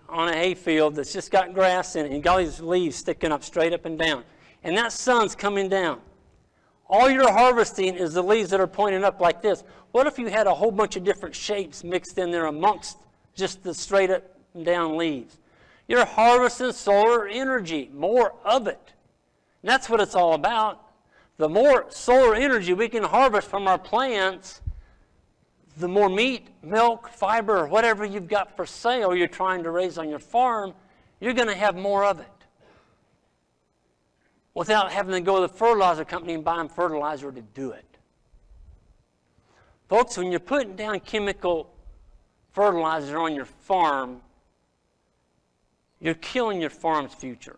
on a hay field that's just got grass in it and you got these leaves sticking up straight up and down, and that sun's coming down, all you're harvesting is the leaves that are pointing up like this. What if you had a whole bunch of different shapes mixed in there amongst just the straight up and down leaves? You're harvesting solar energy, more of it. And that's what it's all about. The more solar energy we can harvest from our plants, the more meat, milk, fiber, whatever you've got for sale you're trying to raise on your farm, you're going to have more of it, without having to go to the fertilizer company and buy them fertilizer to do it. Folks, when you're putting down chemical fertilizer on your farm, you're killing your farm's future.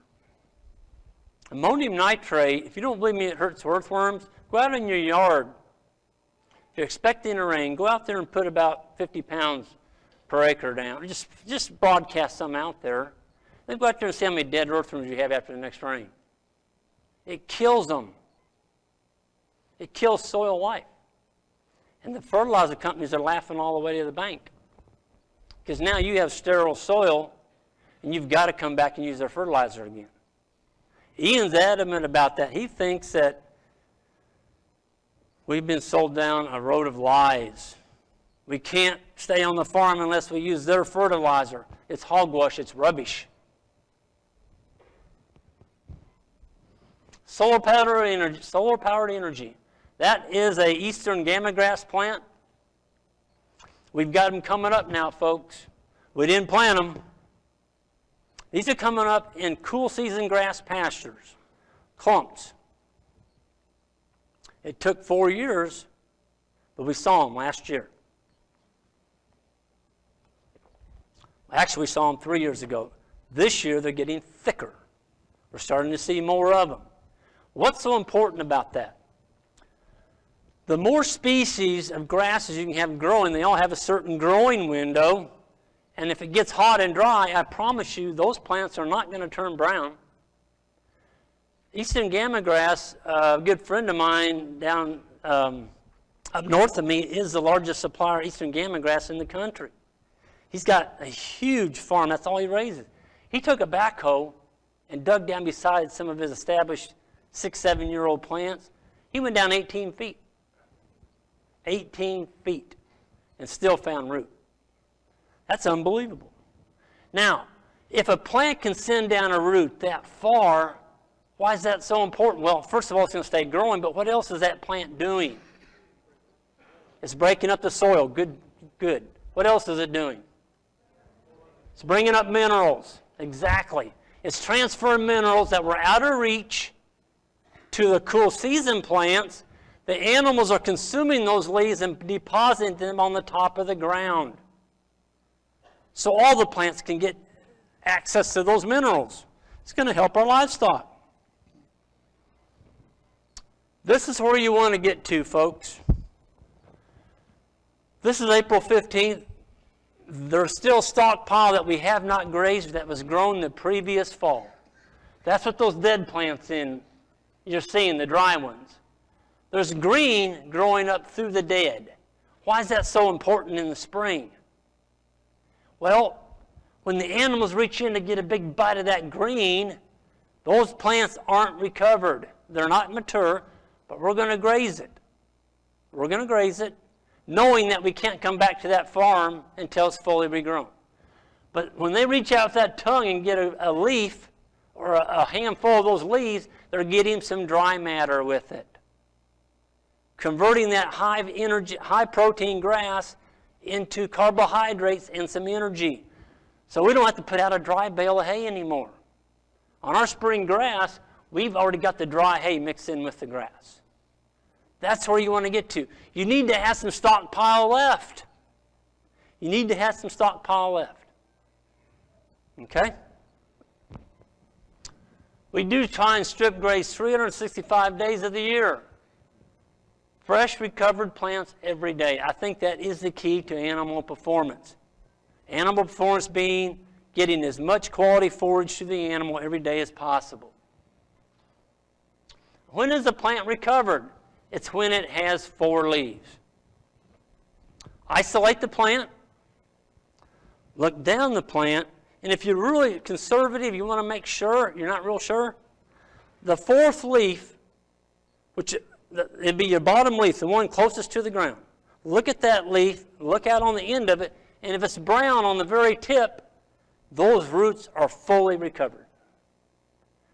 Ammonium nitrate, if you don't believe me it hurts earthworms, go out in your yard. If you're expecting a rain, go out there and put about 50 pounds per acre down. Just broadcast some out there. Then go out there and see how many dead earthworms you have after the next rain. It kills them. It kills soil life. And the fertilizer companies are laughing all the way to the bank. Because now you have sterile soil, and you've got to come back and use their fertilizer again. Ian's adamant about that. He thinks that we've been sold down a road of lies. We can't stay on the farm unless we use their fertilizer. It's hogwash. It's rubbish. Solar-powered energy. Solar-powered energy. That is a eastern gamma grass plant. We've got them coming up now, folks. We didn't plant them. These are coming up in cool season grass pastures, clumps. It took 4 years, but we saw them last year. Actually, we saw them 3 years ago. This year, they're getting thicker. We're starting to see more of them. What's so important about that? The more species of grasses you can have growing, they all have a certain growing window. And if it gets hot and dry, I promise you, those plants are not going to turn brown. Eastern gamma grass, a good friend of mine down up north of me, is the largest supplier of eastern gamma grass in the country. He's got a huge farm. That's all he raises. He took a backhoe and dug down beside some of his established 6-7-year-old plants. He went down 18 feet. 18 feet. And still found root. That's unbelievable. Now, if a plant can send down a root that far, why is that so important? Well, first of all, it's going to stay growing, but what else is that plant doing? It's breaking up the soil. Good, good. What else is it doing? It's bringing up minerals. Exactly. It's transferring minerals that were out of reach to the cool season plants. The animals are consuming those leaves and depositing them on the top of the ground. So all the plants can get access to those minerals. It's going to help our livestock. This is where you want to get to, folks. This is April 15th. There's still stockpile that we have not grazed that was grown the previous fall. That's what those dead plants you're seeing, the dry ones. There's green growing up through the dead. Why is that so important in the spring? Well, when the animals reach in to get a big bite of that green, those plants aren't recovered. They're not mature, but we're going to graze it. We're going to graze it, knowing that we can't come back to that farm until it's fully regrown. But when they reach out with that tongue and get a leaf or a handful of those leaves, they're getting some dry matter with it, converting that high energy, high protein grass into carbohydrates and some energy. So we don't have to put out a dry bale of hay anymore. On our spring grass, we've already got the dry hay mixed in with the grass. That's where you want to get to. You need to have some stockpile left. You need to have some stockpile left. Okay? We do try and strip graze 365 days of the year. Fresh, recovered plants every day. I think that is the key to animal performance. Animal performance being getting as much quality forage to the animal every day as possible. When is the plant recovered? It's when it has 4 leaves. Isolate the plant. Look down the plant. And if you're really conservative, you want to make sure, you're not real sure, the 4th leaf, which it'd be your bottom leaf, the one closest to the ground. Look at that leaf, look out on the end of it, and if it's brown on the very tip, those roots are fully recovered.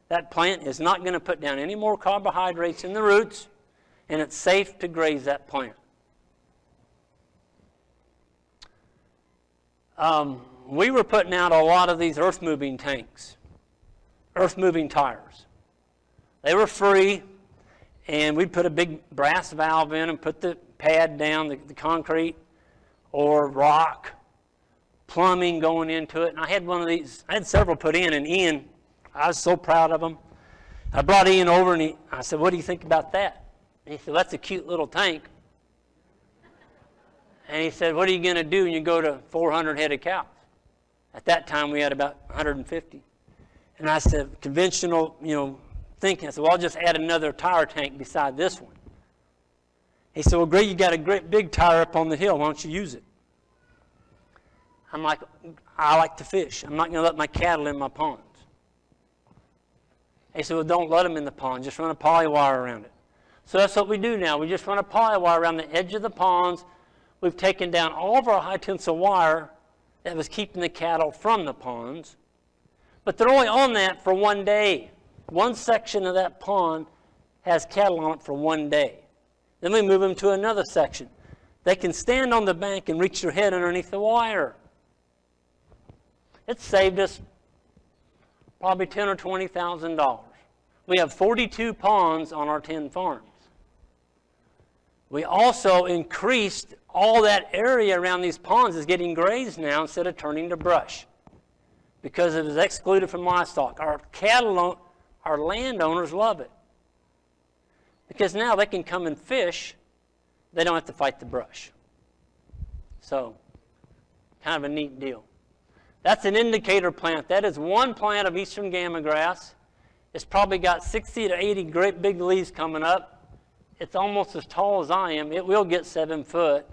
That plant is not going to put down any more carbohydrates in the roots, and it's safe to graze that plant. We were putting out a lot of these earth-moving tanks, earth-moving tires. They were free, and we'd put a big brass valve in and put the pad down, the concrete, or rock, plumbing going into it. And I had one of these, I had several put in, and Ian, I was so proud of them. I brought Ian over, and I said, "What do you think about that?" And he said, "That's a cute little tank." And he said, "What are you going to do when you go to 400 head of cows?" At that time, we had about 150. And I said, conventional, thinking. I said, "Well, I'll just add another tire tank beside this one." He said, "Well, great, you got a great big tire up on the hill. Why don't you use it?" I'm like, "I like to fish. I'm not going to let my cattle in my ponds." He said, "Well, don't let them in the pond. Just run a poly wire around it." So that's what we do now. We just run a poly wire around the edge of the ponds. We've taken down all of our high tensile wire that was keeping the cattle from the ponds. But they're only on that for 1 day. One section of that pond has cattle on it for 1 day. Then we move them to another section. They can stand on the bank and reach their head underneath the wire. It saved us probably $10,000 or $20,000. We have 42 ponds on our 10 farms. We also increased all that area around these ponds is getting grazed now instead of turning to brush, because it is excluded from livestock. Our cattle, our landowners love it, because now they can come and fish. They don't have to fight the brush. So, kind of a neat deal. That's an indicator plant. That is one plant of eastern gamma grass. It's probably got 60 to 80 great big leaves coming up. It's almost as tall as I am. It will get 7 foot.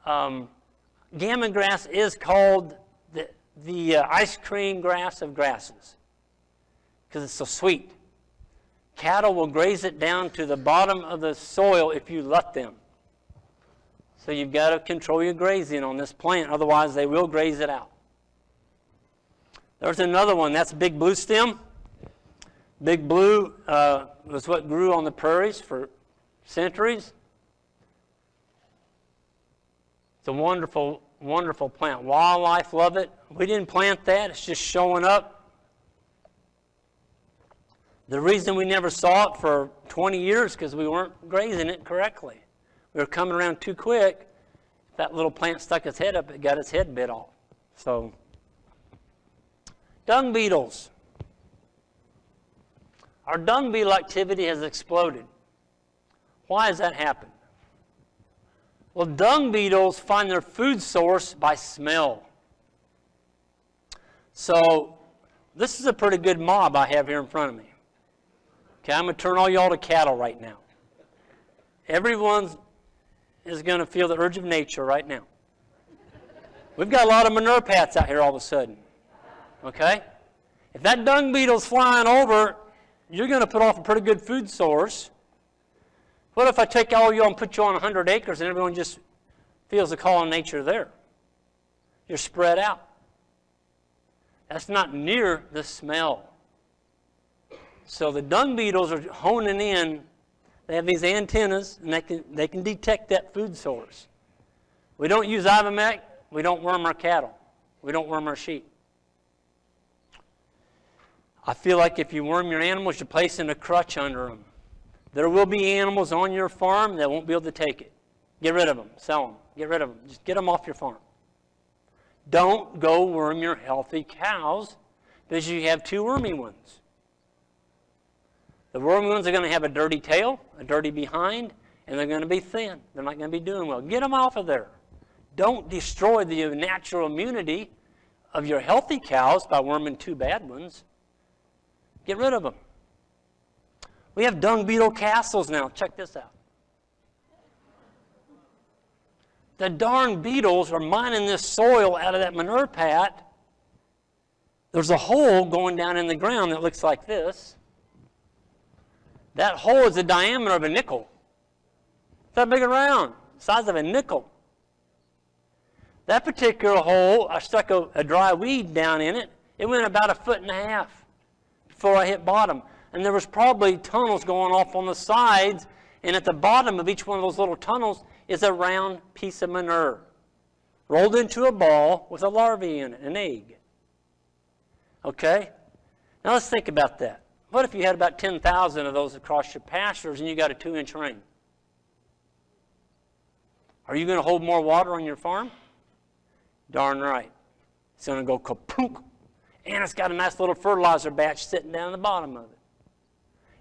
Gamma grass is called the ice cream grass of grasses because it's so sweet. Cattle will graze it down to the bottom of the soil if you let them. So you've got to control your grazing on this plant, otherwise they will graze it out. There's another one. That's big blue stem. Big blue was what grew on the prairies for centuries. It's a wonderful, wonderful plant. Wildlife love it. We didn't plant that. It's just showing up. The reason we never saw it for 20 years because we weren't grazing it correctly. We were coming around too quick. If that little plant stuck its head up, it got its head bit off. So, dung beetles. Our dung beetle activity has exploded. Why has that happened? Well, dung beetles find their food source by smell. So This is a pretty good mob I have here in front of me. Okay, I'm going to turn all y'all to cattle right now. Everyone is going to feel the urge of nature right now. We've got a lot of manure pats out here all of a sudden. Okay? If that dung beetle's flying over, you're going to put off a pretty good food source. What if I take all you and put you on 100 acres and everyone just feels the call of nature there? You're spread out. That's not near the smell. So the dung beetles are honing in. They have these antennas, and they can detect that food source. We don't use Ivermectin. We don't worm our cattle. We don't worm our sheep. I feel like if you worm your animals, you're placing a crutch under them. There will be animals on your farm that won't be able to take it. Get rid of them. Sell them. Get rid of them. Just get them off your farm. Don't go worm your healthy cows because you have two wormy ones. The wormy ones are going to have a dirty tail, a dirty behind, and they're going to be thin. They're not going to be doing well. Get them off of there. Don't destroy the natural immunity of your healthy cows by worming two bad ones. Get rid of them. We have dung beetle castles now. Check this out. The darn beetles are mining this soil out of that manure pat. There's a hole going down in the ground that looks like this. That hole is the diameter of a nickel. It's that big around, the size of a nickel. That particular hole, I stuck a dry weed down in it. It went about 1.5 feet before I hit bottom. And there was probably tunnels going off on the sides, and at the bottom of each one of those little tunnels is a round piece of manure rolled into a ball with a larvae in it, an egg. Okay? Now let's think about that. What if you had about 10,000 of those across your pastures and you got a 2-inch rain? Are you going to hold more water on your farm? Darn right. It's going to go kapunk. And it's got a nice little fertilizer batch sitting down at the bottom of it.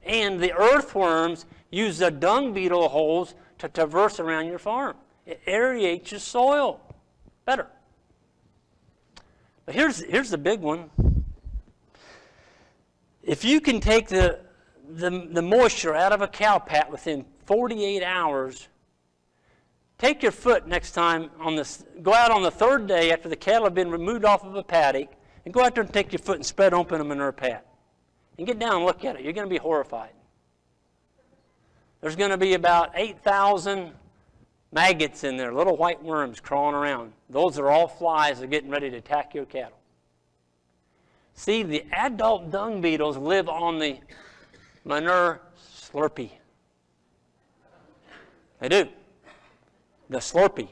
And the earthworms use the dung beetle holes to traverse around your farm. It aerates your soil better. But here's the big one. If you can take the moisture out of a cow pat within 48 hours, take your foot next time on this, go out on the 3rd day after the cattle have been removed off of a paddock, and go out there and take your foot and spread open a manure pat. And get down and look at it. You're going to be horrified. There's going to be about 8,000 maggots in there, little white worms crawling around. Those are all flies that are getting ready to attack your cattle. See, the adult dung beetles live on the manure slurpee. They do. The slurpee.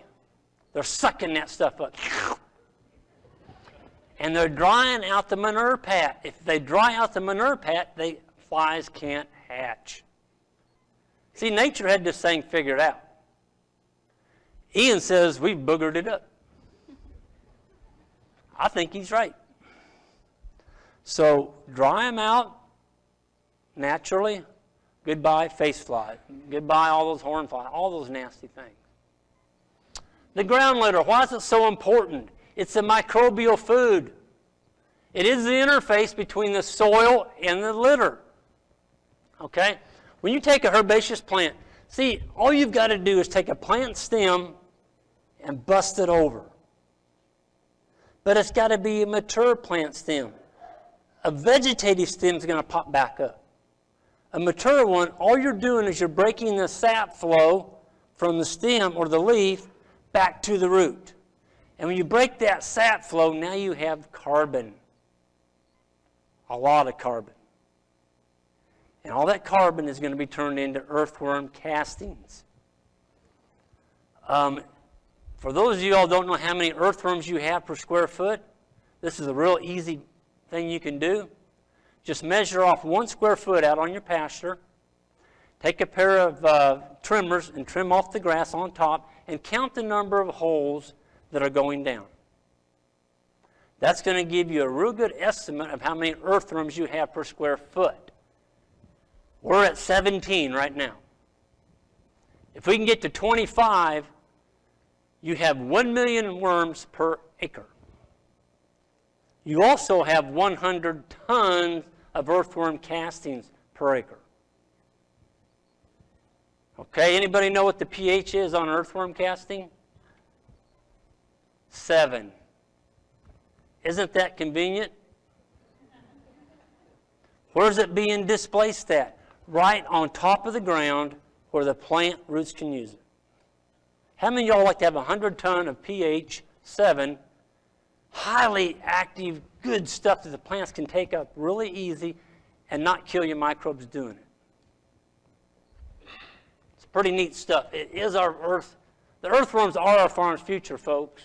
They're sucking that stuff up. And they're drying out the manure pat. If they dry out the manure pat, flies can't hatch. See, nature had this thing figured out. Ian says we've boogered it up. I think he's right. So dry them out naturally. Goodbye face fly. Goodbye all those horn flies, all those nasty things. The ground litter, why is it so important? It's a microbial food. It is the interface between the soil and the litter. Okay? When you take a herbaceous plant, see, all you've got to do is take a plant stem and bust it over. But it's got to be a mature plant stem. A vegetative stem is going to pop back up. A mature one, all you're doing is you're breaking the sap flow from the stem or the leaf back to the root. And when you break that sap flow, now you have carbon. A lot of carbon. And all that carbon is going to be turned into earthworm castings. For those of you all who don't know how many earthworms you have per square foot, this is a real easy thing you can do. Just measure off 1 square foot out on your pasture. Take a pair of trimmers and trim off the grass on top and count the number of holes that are going down. That's going to give you a real good estimate of how many earthworms you have per square foot. We're at 17 right now. If we can get to 25, you have 1 million worms per acre. You also have 100 tons of earthworm castings per acre. Okay, anybody know what the pH is on earthworm casting? 7. Isn't that convenient? Where's it being displaced at? Right on top of the ground where the plant roots can use it. How many of y'all like to have 100 ton of pH 7, highly active, good stuff that the plants can take up really easy and not kill your microbes doing it? It's pretty neat stuff. It is our earth. The earthworms are our farm's future, folks.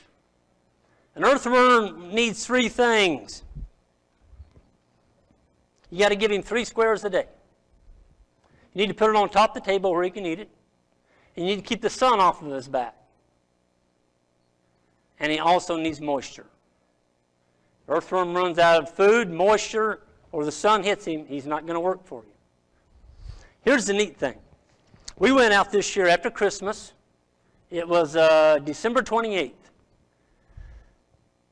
An earthworm needs 3 things. You got to give him 3 squares a day. You need to put it on top of the table where he can eat it. And you need to keep the sun off of his back. And he also needs moisture. Earthworm runs out of food, moisture, or the sun hits him, he's not going to work for you. Here's the neat thing. We went out this year after Christmas. It was December 28th.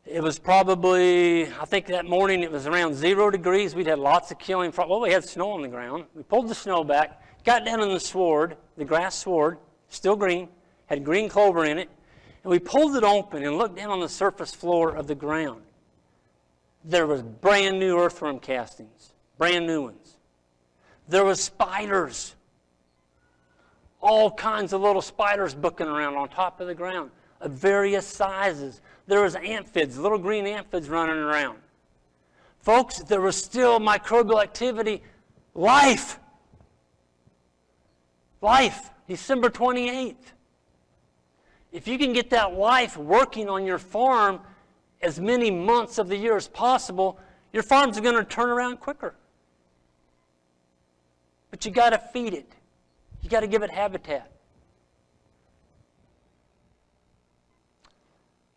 It was probably, I think that morning it was around 0 degrees. We'd had lots of killing. Well, we had snow on the ground. We pulled the snow back, got down in the sward, the grass sward, still green, had green clover in it, and we pulled it open and looked down on the surface floor of the ground. There was brand new earthworm castings, brand new ones. There was spiders, all kinds of little spiders booking around on top of the ground of various sizes. There was aphids, little green aphids running around. Folks, there was still microbial activity, life. Life, December 28th. If you can get that life working on your farm as many months of the year as possible, your farms are going to turn around quicker. But you got to feed it. You got to give it habitat.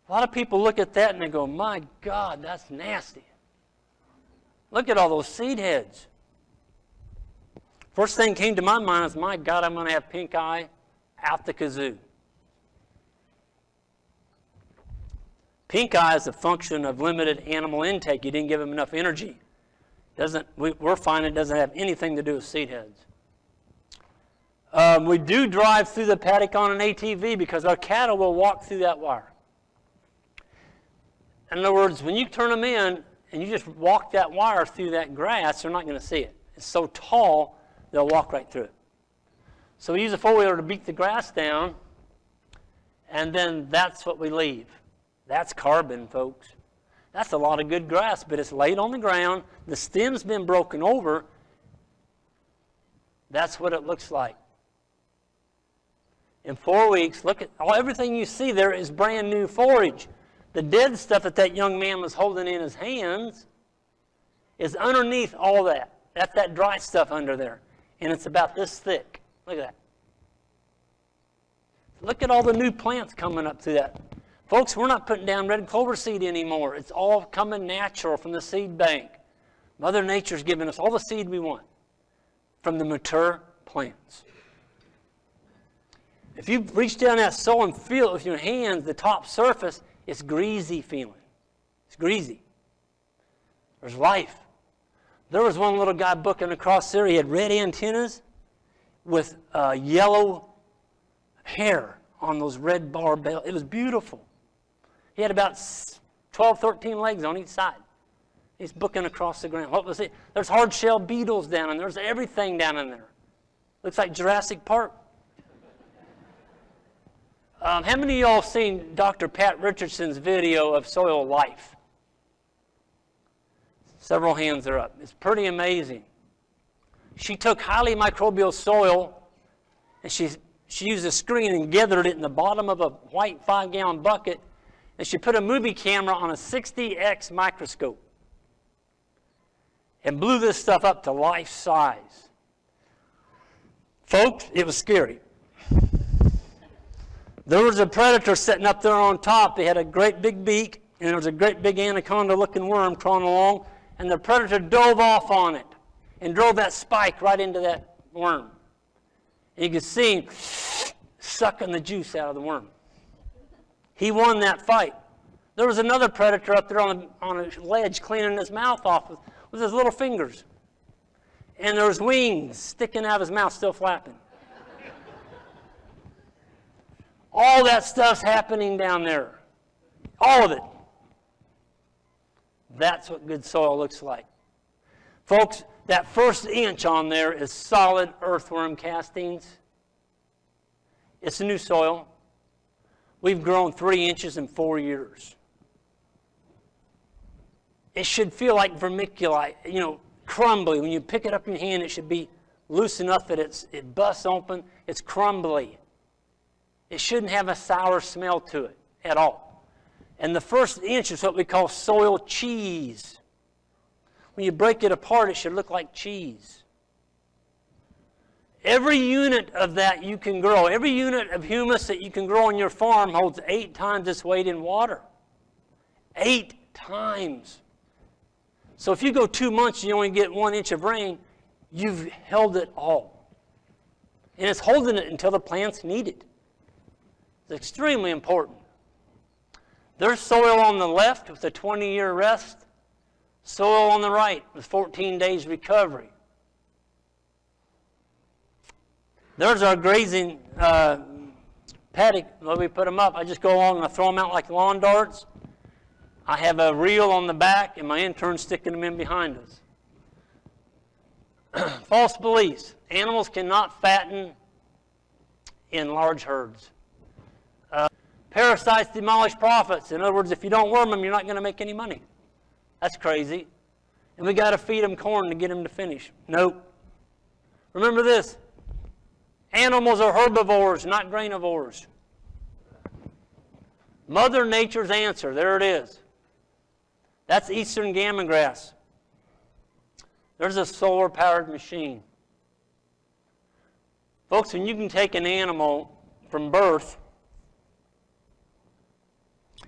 A lot of people look at that and they go, my God, that's nasty. Look at all those seed heads. First thing came to my mind is, my God, I'm going to have pink eye out the kazoo. Pink eye is a function of limited animal intake. You didn't give them enough energy. We're finding it doesn't have anything to do with seed heads. We do drive through the paddock on an ATV because our cattle will walk through that wire. In other words, when you turn them in and you just walk that wire through that grass, they're not going to see it. It's so tall, they'll walk right through it. So we use a four-wheeler to beat the grass down, and then that's what we leave. That's carbon, folks. That's a lot of good grass, but it's laid on the ground. The stem's been broken over. That's what it looks like. In 4 weeks, look at everything you see there is brand new forage. The dead stuff that young man was holding in his hands is underneath all that. That's that dry stuff under there. And it's about this thick. Look at that. Look at all the new plants coming up through that. Folks, we're not putting down red clover seed anymore. It's all coming natural from the seed bank. Mother Nature's giving us all the seed we want from the mature plants. If you reach down that soil and feel it with your hands, the top surface, it's greasy feeling. It's greasy. There's life. There was one little guy booking across there. He had red antennas with yellow hair on those red barbell. It was beautiful. He had about 12, 13 legs on each side. He's booking across the ground. What was it? There's hard-shell beetles down in there. There's everything down in there. Looks like Jurassic Park. How many of y'all seen Dr. Pat Richardson's video of soil life? Several hands are up. It's pretty amazing. She took highly microbial soil and she used a screen and gathered it in the bottom of a white 5-gallon bucket, and she put a movie camera on a 60x microscope and blew this stuff up to life size. Folks, it was scary. There was a predator sitting up there on top. They had a great big beak, and there was a great big anaconda-looking worm crawling along, and the predator dove off on it and drove that spike right into that worm. And you could see him sucking the juice out of the worm. He won that fight. There was another predator up there on a ledge cleaning his mouth off with his little fingers. And there was wings sticking out of his mouth, still flapping. All that stuff's happening down there. All of it. That's what good soil looks like. Folks, that first inch on there is solid earthworm castings. It's new soil. We've grown 3 inches in 4 years. It should feel like vermiculite, crumbly. When you pick it up in your hand, it should be loose enough that it busts open. It's crumbly. It shouldn't have a sour smell to it at all. And the first inch is what we call soil cheese. When you break it apart, it should look like cheese. Every unit of that you can grow, every unit of humus that you can grow on your farm holds 8 times its weight in water. 8 times. So if you go 2 months and you only get 1 inch of rain, you've held it all. And it's holding it until the plants need it. It's extremely important. There's soil on the left with a 20-year rest, soil on the right with 14 days recovery. There's our grazing paddock where we put them up. I just go along and I throw them out like lawn darts. I have a reel on the back and my intern's sticking them in behind us. False beliefs. Animals cannot fatten in large herds. Parasites demolish profits. In other words, if you don't worm them, you're not going to make any money. That's crazy. And we got to feed them corn to get them to finish. Nope. Remember this. Animals are herbivores, not grainivores. Mother Nature's answer. There it is. That's eastern gammon grass. There's a solar-powered machine. Folks, when you can take an animal from birth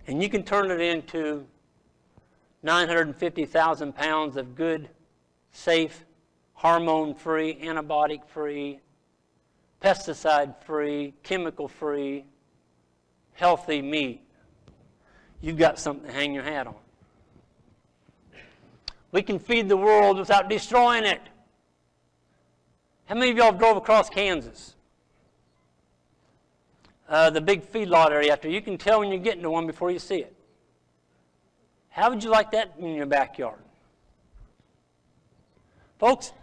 and you can turn it into 950,000 pounds of good, safe, hormone-free, antibiotic-free, pesticide-free, chemical-free, healthy meat, you've got something to hang your hat on. We can feed the world without destroying it. How many of y'all drove across Kansas? The big feedlot area after. You can tell when you're getting to one before you see it. How would you like that in your backyard? Folks,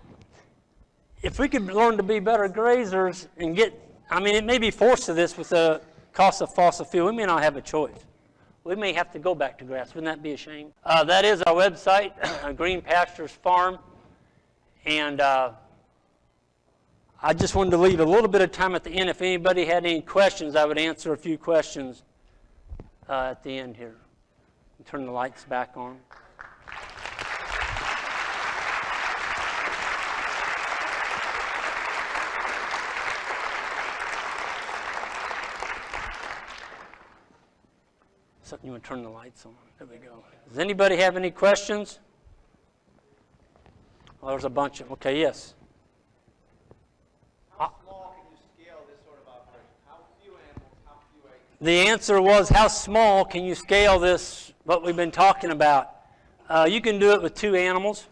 if we could learn to be better grazers and it may be forced to this with the cost of fossil fuel. We may not have a choice. We may have to go back to grass. Wouldn't that be a shame? That is our website, Green Pastures Farm. And I just wanted to leave a little bit of time at the end. If anybody had any questions, I would answer a few questions at the end here. Turn the lights back on. Something you want to turn the lights on. There we go. Does anybody have any questions? Well, there's a bunch of, okay, yes. How small can you scale this sort of operation? How few animals, how few acres? The answer was, how small can you scale this, what we've been talking about? You can do it with 2 animals.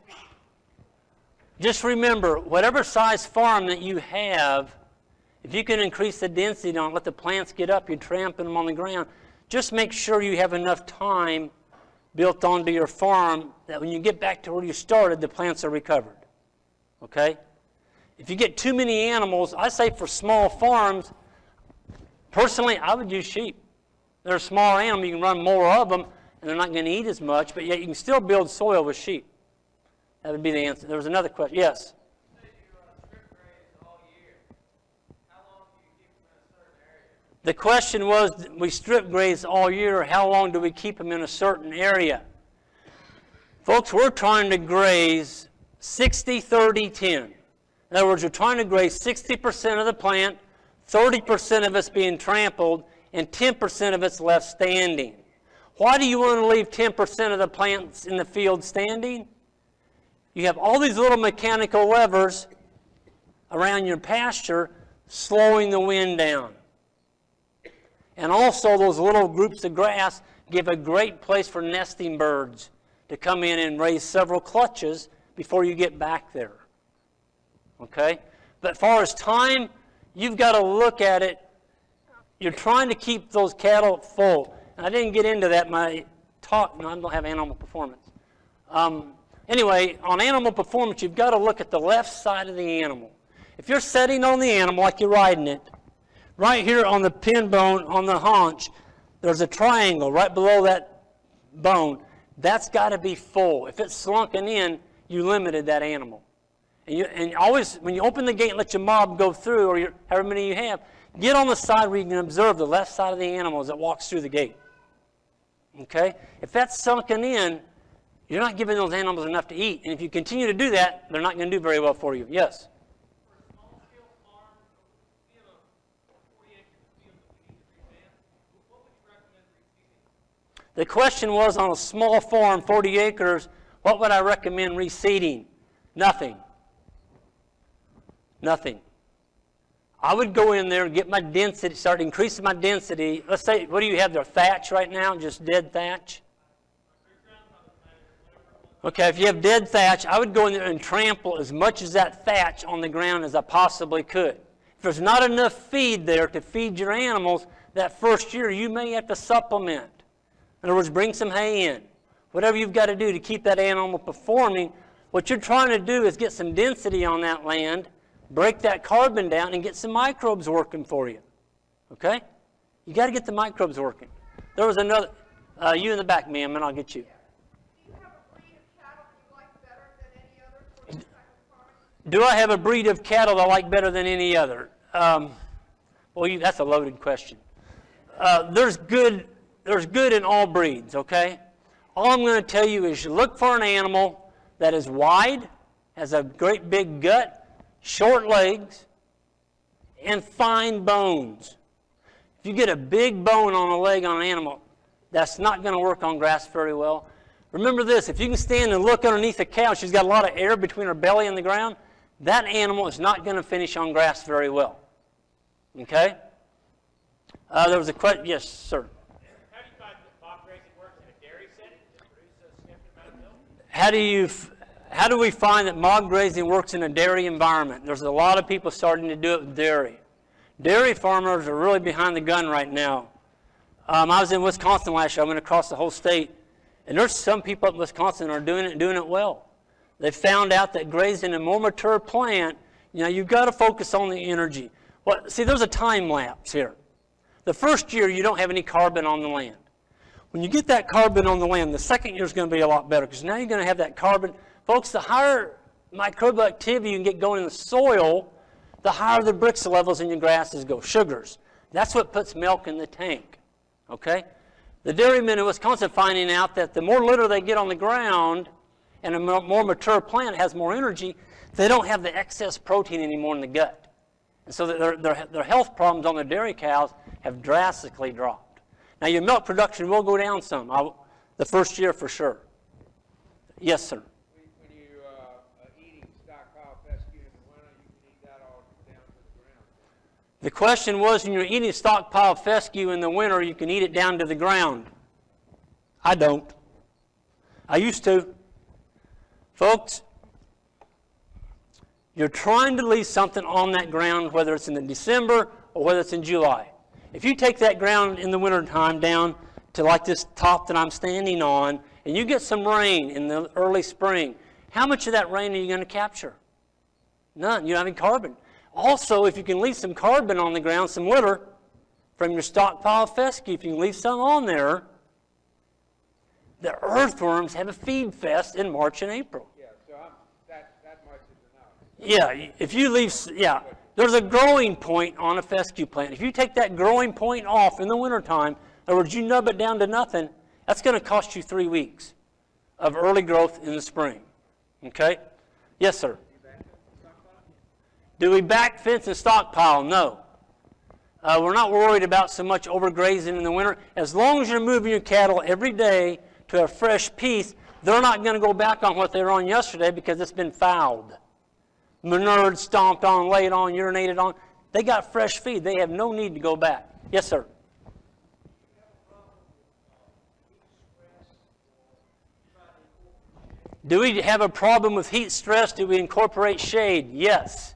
Just remember, whatever size farm that you have, if you can increase the density on it, let the plants get up, you're trampling them on the ground, just make sure you have enough time built onto your farm that when you get back to where you started, the plants are recovered. Okay? If you get too many animals, I say for small farms, personally, I would use sheep. They're a small animal. You can run more of them, and they're not going to eat as much, but yet you can still build soil with sheep. That would be the answer. There was another question. Yes? The question was, we strip graze all year, how long do we keep them in a certain area? Folks, we're trying to graze 60-30-10. In other words, we're trying to graze 60% of the plant, 30% of it's being trampled, and 10% of it's left standing. Why do you want to leave 10% of the plants in the field standing? You have all these little mechanical levers around your pasture slowing the wind down. And also those little groups of grass give a great place for nesting birds to come in and raise several clutches before you get back there. Okay? But as far as time, you've got to look at it. You're trying to keep those cattle full. And I didn't get into that in my talk. No, I don't have animal performance. Anyway, on animal performance, you've got to look at the left side of the animal. If you're sitting on the animal like you're riding it, right here on the pin bone, on the haunch, there's a triangle right below that bone. That's got to be full. If it's slunken in, you limited that animal. And always, when you open the gate and let your mob go through, or however many you have, get on the side where you can observe the left side of the animal as it walks through the gate. Okay? If that's sunken in, you're not giving those animals enough to eat. And if you continue to do that, they're not going to do very well for you. Yes? For a small-scale farm, we have a 40-acre field that we need to revamp. What would you recommend reseeding? The question was, on a small farm, 40 acres, what would I recommend reseeding? Nothing. Nothing. I would go in there and get my density, start increasing my density. Let's say, what do you have there? Thatch right now? Just dead thatch? Okay, if you have dead thatch, I would go in there and trample as much as that thatch on the ground as I possibly could. If there's not enough feed there to feed your animals that first year, you may have to supplement. In other words, bring some hay in. Whatever you've got to do to keep that animal performing, what you're trying to do is get some density on that land, break that carbon down, and get some microbes working for you. Okay? You got to get the microbes working. There was another, you in the back, ma'am, and I'll get you. Do I have a breed of cattle I like better than any other? Well, that's a loaded question. There's good in all breeds, okay? All I'm going to tell you is you look for an animal that is wide, has a great big gut, short legs, and fine bones. If you get a big bone on a leg on an animal, that's not going to work on grass very well. Remember this, if you can stand and look underneath a cow, she's got a lot of air between her belly and the ground, that animal is not going to finish on grass very well. Okay? There was a question. Yes, sir. How do you find that mob grazing works in a dairy setting to produce a significant amount of milk? How do we find that mob grazing works in a dairy environment? There's a lot of people starting to do it with dairy. Dairy farmers are really behind the gun right now. I was in Wisconsin last year. I went across the whole state. And there's some people up in Wisconsin that are doing it well. They found out that grazing a more mature plant, you've got to focus on the energy. Well, see, there's a time lapse here. The first year, you don't have any carbon on the land. When you get that carbon on the land, the second year is going to be a lot better because now you're going to have that carbon. Folks, the higher microbial activity you can get going in the soil, the higher the Brix levels in your grasses go, sugars. That's what puts milk in the tank, okay? The dairymen in Wisconsin are finding out that the more litter they get on the ground and a more mature plant has more energy, they don't have the excess protein anymore in the gut. And so their health problems on the dairy cows have drastically dropped. Now, your milk production will go down some, the first year for sure. Yes, sir. When you eating stockpile fescue in the winter, you can eat that all down to the ground. The question was, when you're eating stockpile fescue in the winter, you can eat it down to the ground. I don't. I used to. Folks, you're trying to leave something on that ground, whether it's in December or whether it's in July. If you take that ground in the wintertime down to like this top that I'm standing on, and you get some rain in the early spring, how much of that rain are you going to capture? None. You don't have any carbon. Also, if you can leave some carbon on the ground, some litter from your stockpile fescue, if you can leave some on there, the earthworms have a feed fest in March and April. Yeah, so that much is enough. Yeah, if you leave, there's a growing point on a fescue plant. If you take that growing point off in the wintertime, in other words, you nub it down to nothing, that's going to cost you 3 weeks of early growth in the spring. Okay? Yes, sir. Do we back fence and stockpile? No. We're not worried about so much overgrazing in the winter. As long as you're moving your cattle every day to a fresh piece, they're not going to go back on what they were on yesterday because it's been fouled. Manured, stomped on, laid on, urinated on. They got fresh feed. They have no need to go back. Yes, sir. Do we have a problem with heat stress? Do we incorporate shade? Yes.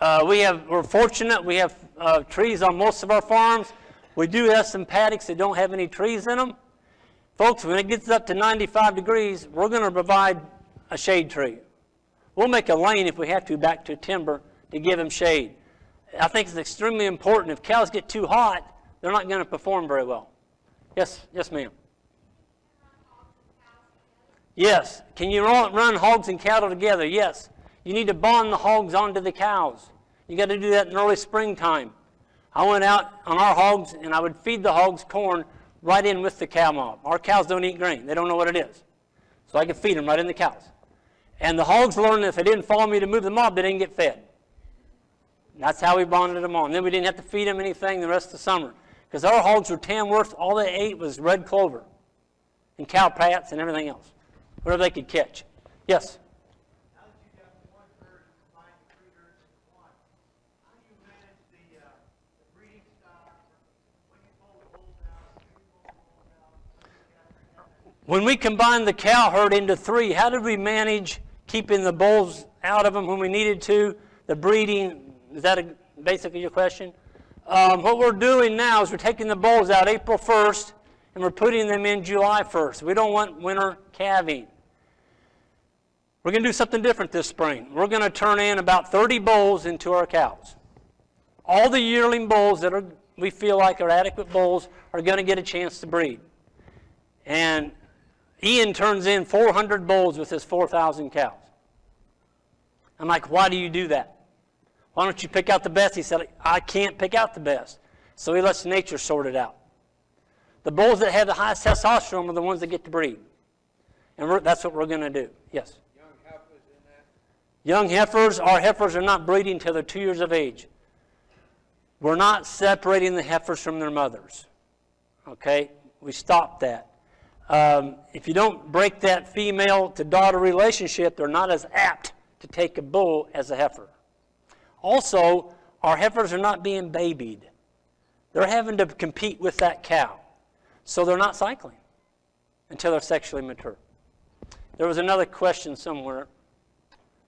We're fortunate. We have trees on most of our farms. We do have some paddocks that don't have any trees in them. Folks, when it gets up to 95 degrees, we're going to provide a shade tree. We'll make a lane if we have to back to timber to give them shade. I think it's extremely important. If cows get too hot, they're not going to perform very well. Yes, ma'am. Yes. Can you run hogs and cattle together? Yes. You need to bond the hogs onto the cows. You got to do that in early springtime. I went out on our hogs and I would feed the hogs corn right in with the cow mob. Our cows don't eat grain. They don't know what it is. So I could feed them right in the cows. And the hogs learned that if they didn't follow me to move the mob, they didn't get fed. That's how we bonded them on. Then we didn't have to feed them anything the rest of the summer. Because our hogs were Tamworth, all they ate was red clover and cow pats and everything else. Whatever they could catch. Yes? Now that you've got one herd and combined the breeders into one, how do you manage the breeding stock when you pull the bulls out, when you pull the bulls out? When we combined the cow herd into 3, how did we manage keeping the bulls out of them when we needed to? The breeding, is that basically your question? What we're doing now is we're taking the bulls out April 1st and we're putting them in July 1st. We don't want winter calving. We're going to do something different this spring. We're going to turn in about 30 bulls into our cows. All the yearling bulls that we feel like are adequate bulls are going to get a chance to breed. And Ian turns in 400 bulls with his 4,000 cows. I'm like, why do you do that? Why don't you pick out the best? He said, I can't pick out the best. So he lets nature sort it out. The bulls that have the highest testosterone are the ones that get to breed. And that's what we're going to do. Yes? Young heifers in that? Young heifers, our heifers are not breeding until they're 2 years of age. We're not separating the heifers from their mothers. Okay? We stopped that. If you don't break that female to daughter relationship, they're not as apt to take a bull as a heifer. Also, our heifers are not being babied. They're having to compete with that cow. So they're not cycling until they're sexually mature. There was another question somewhere.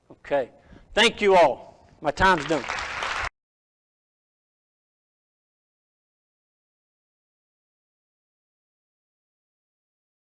Okay. Thank you all. My time's done.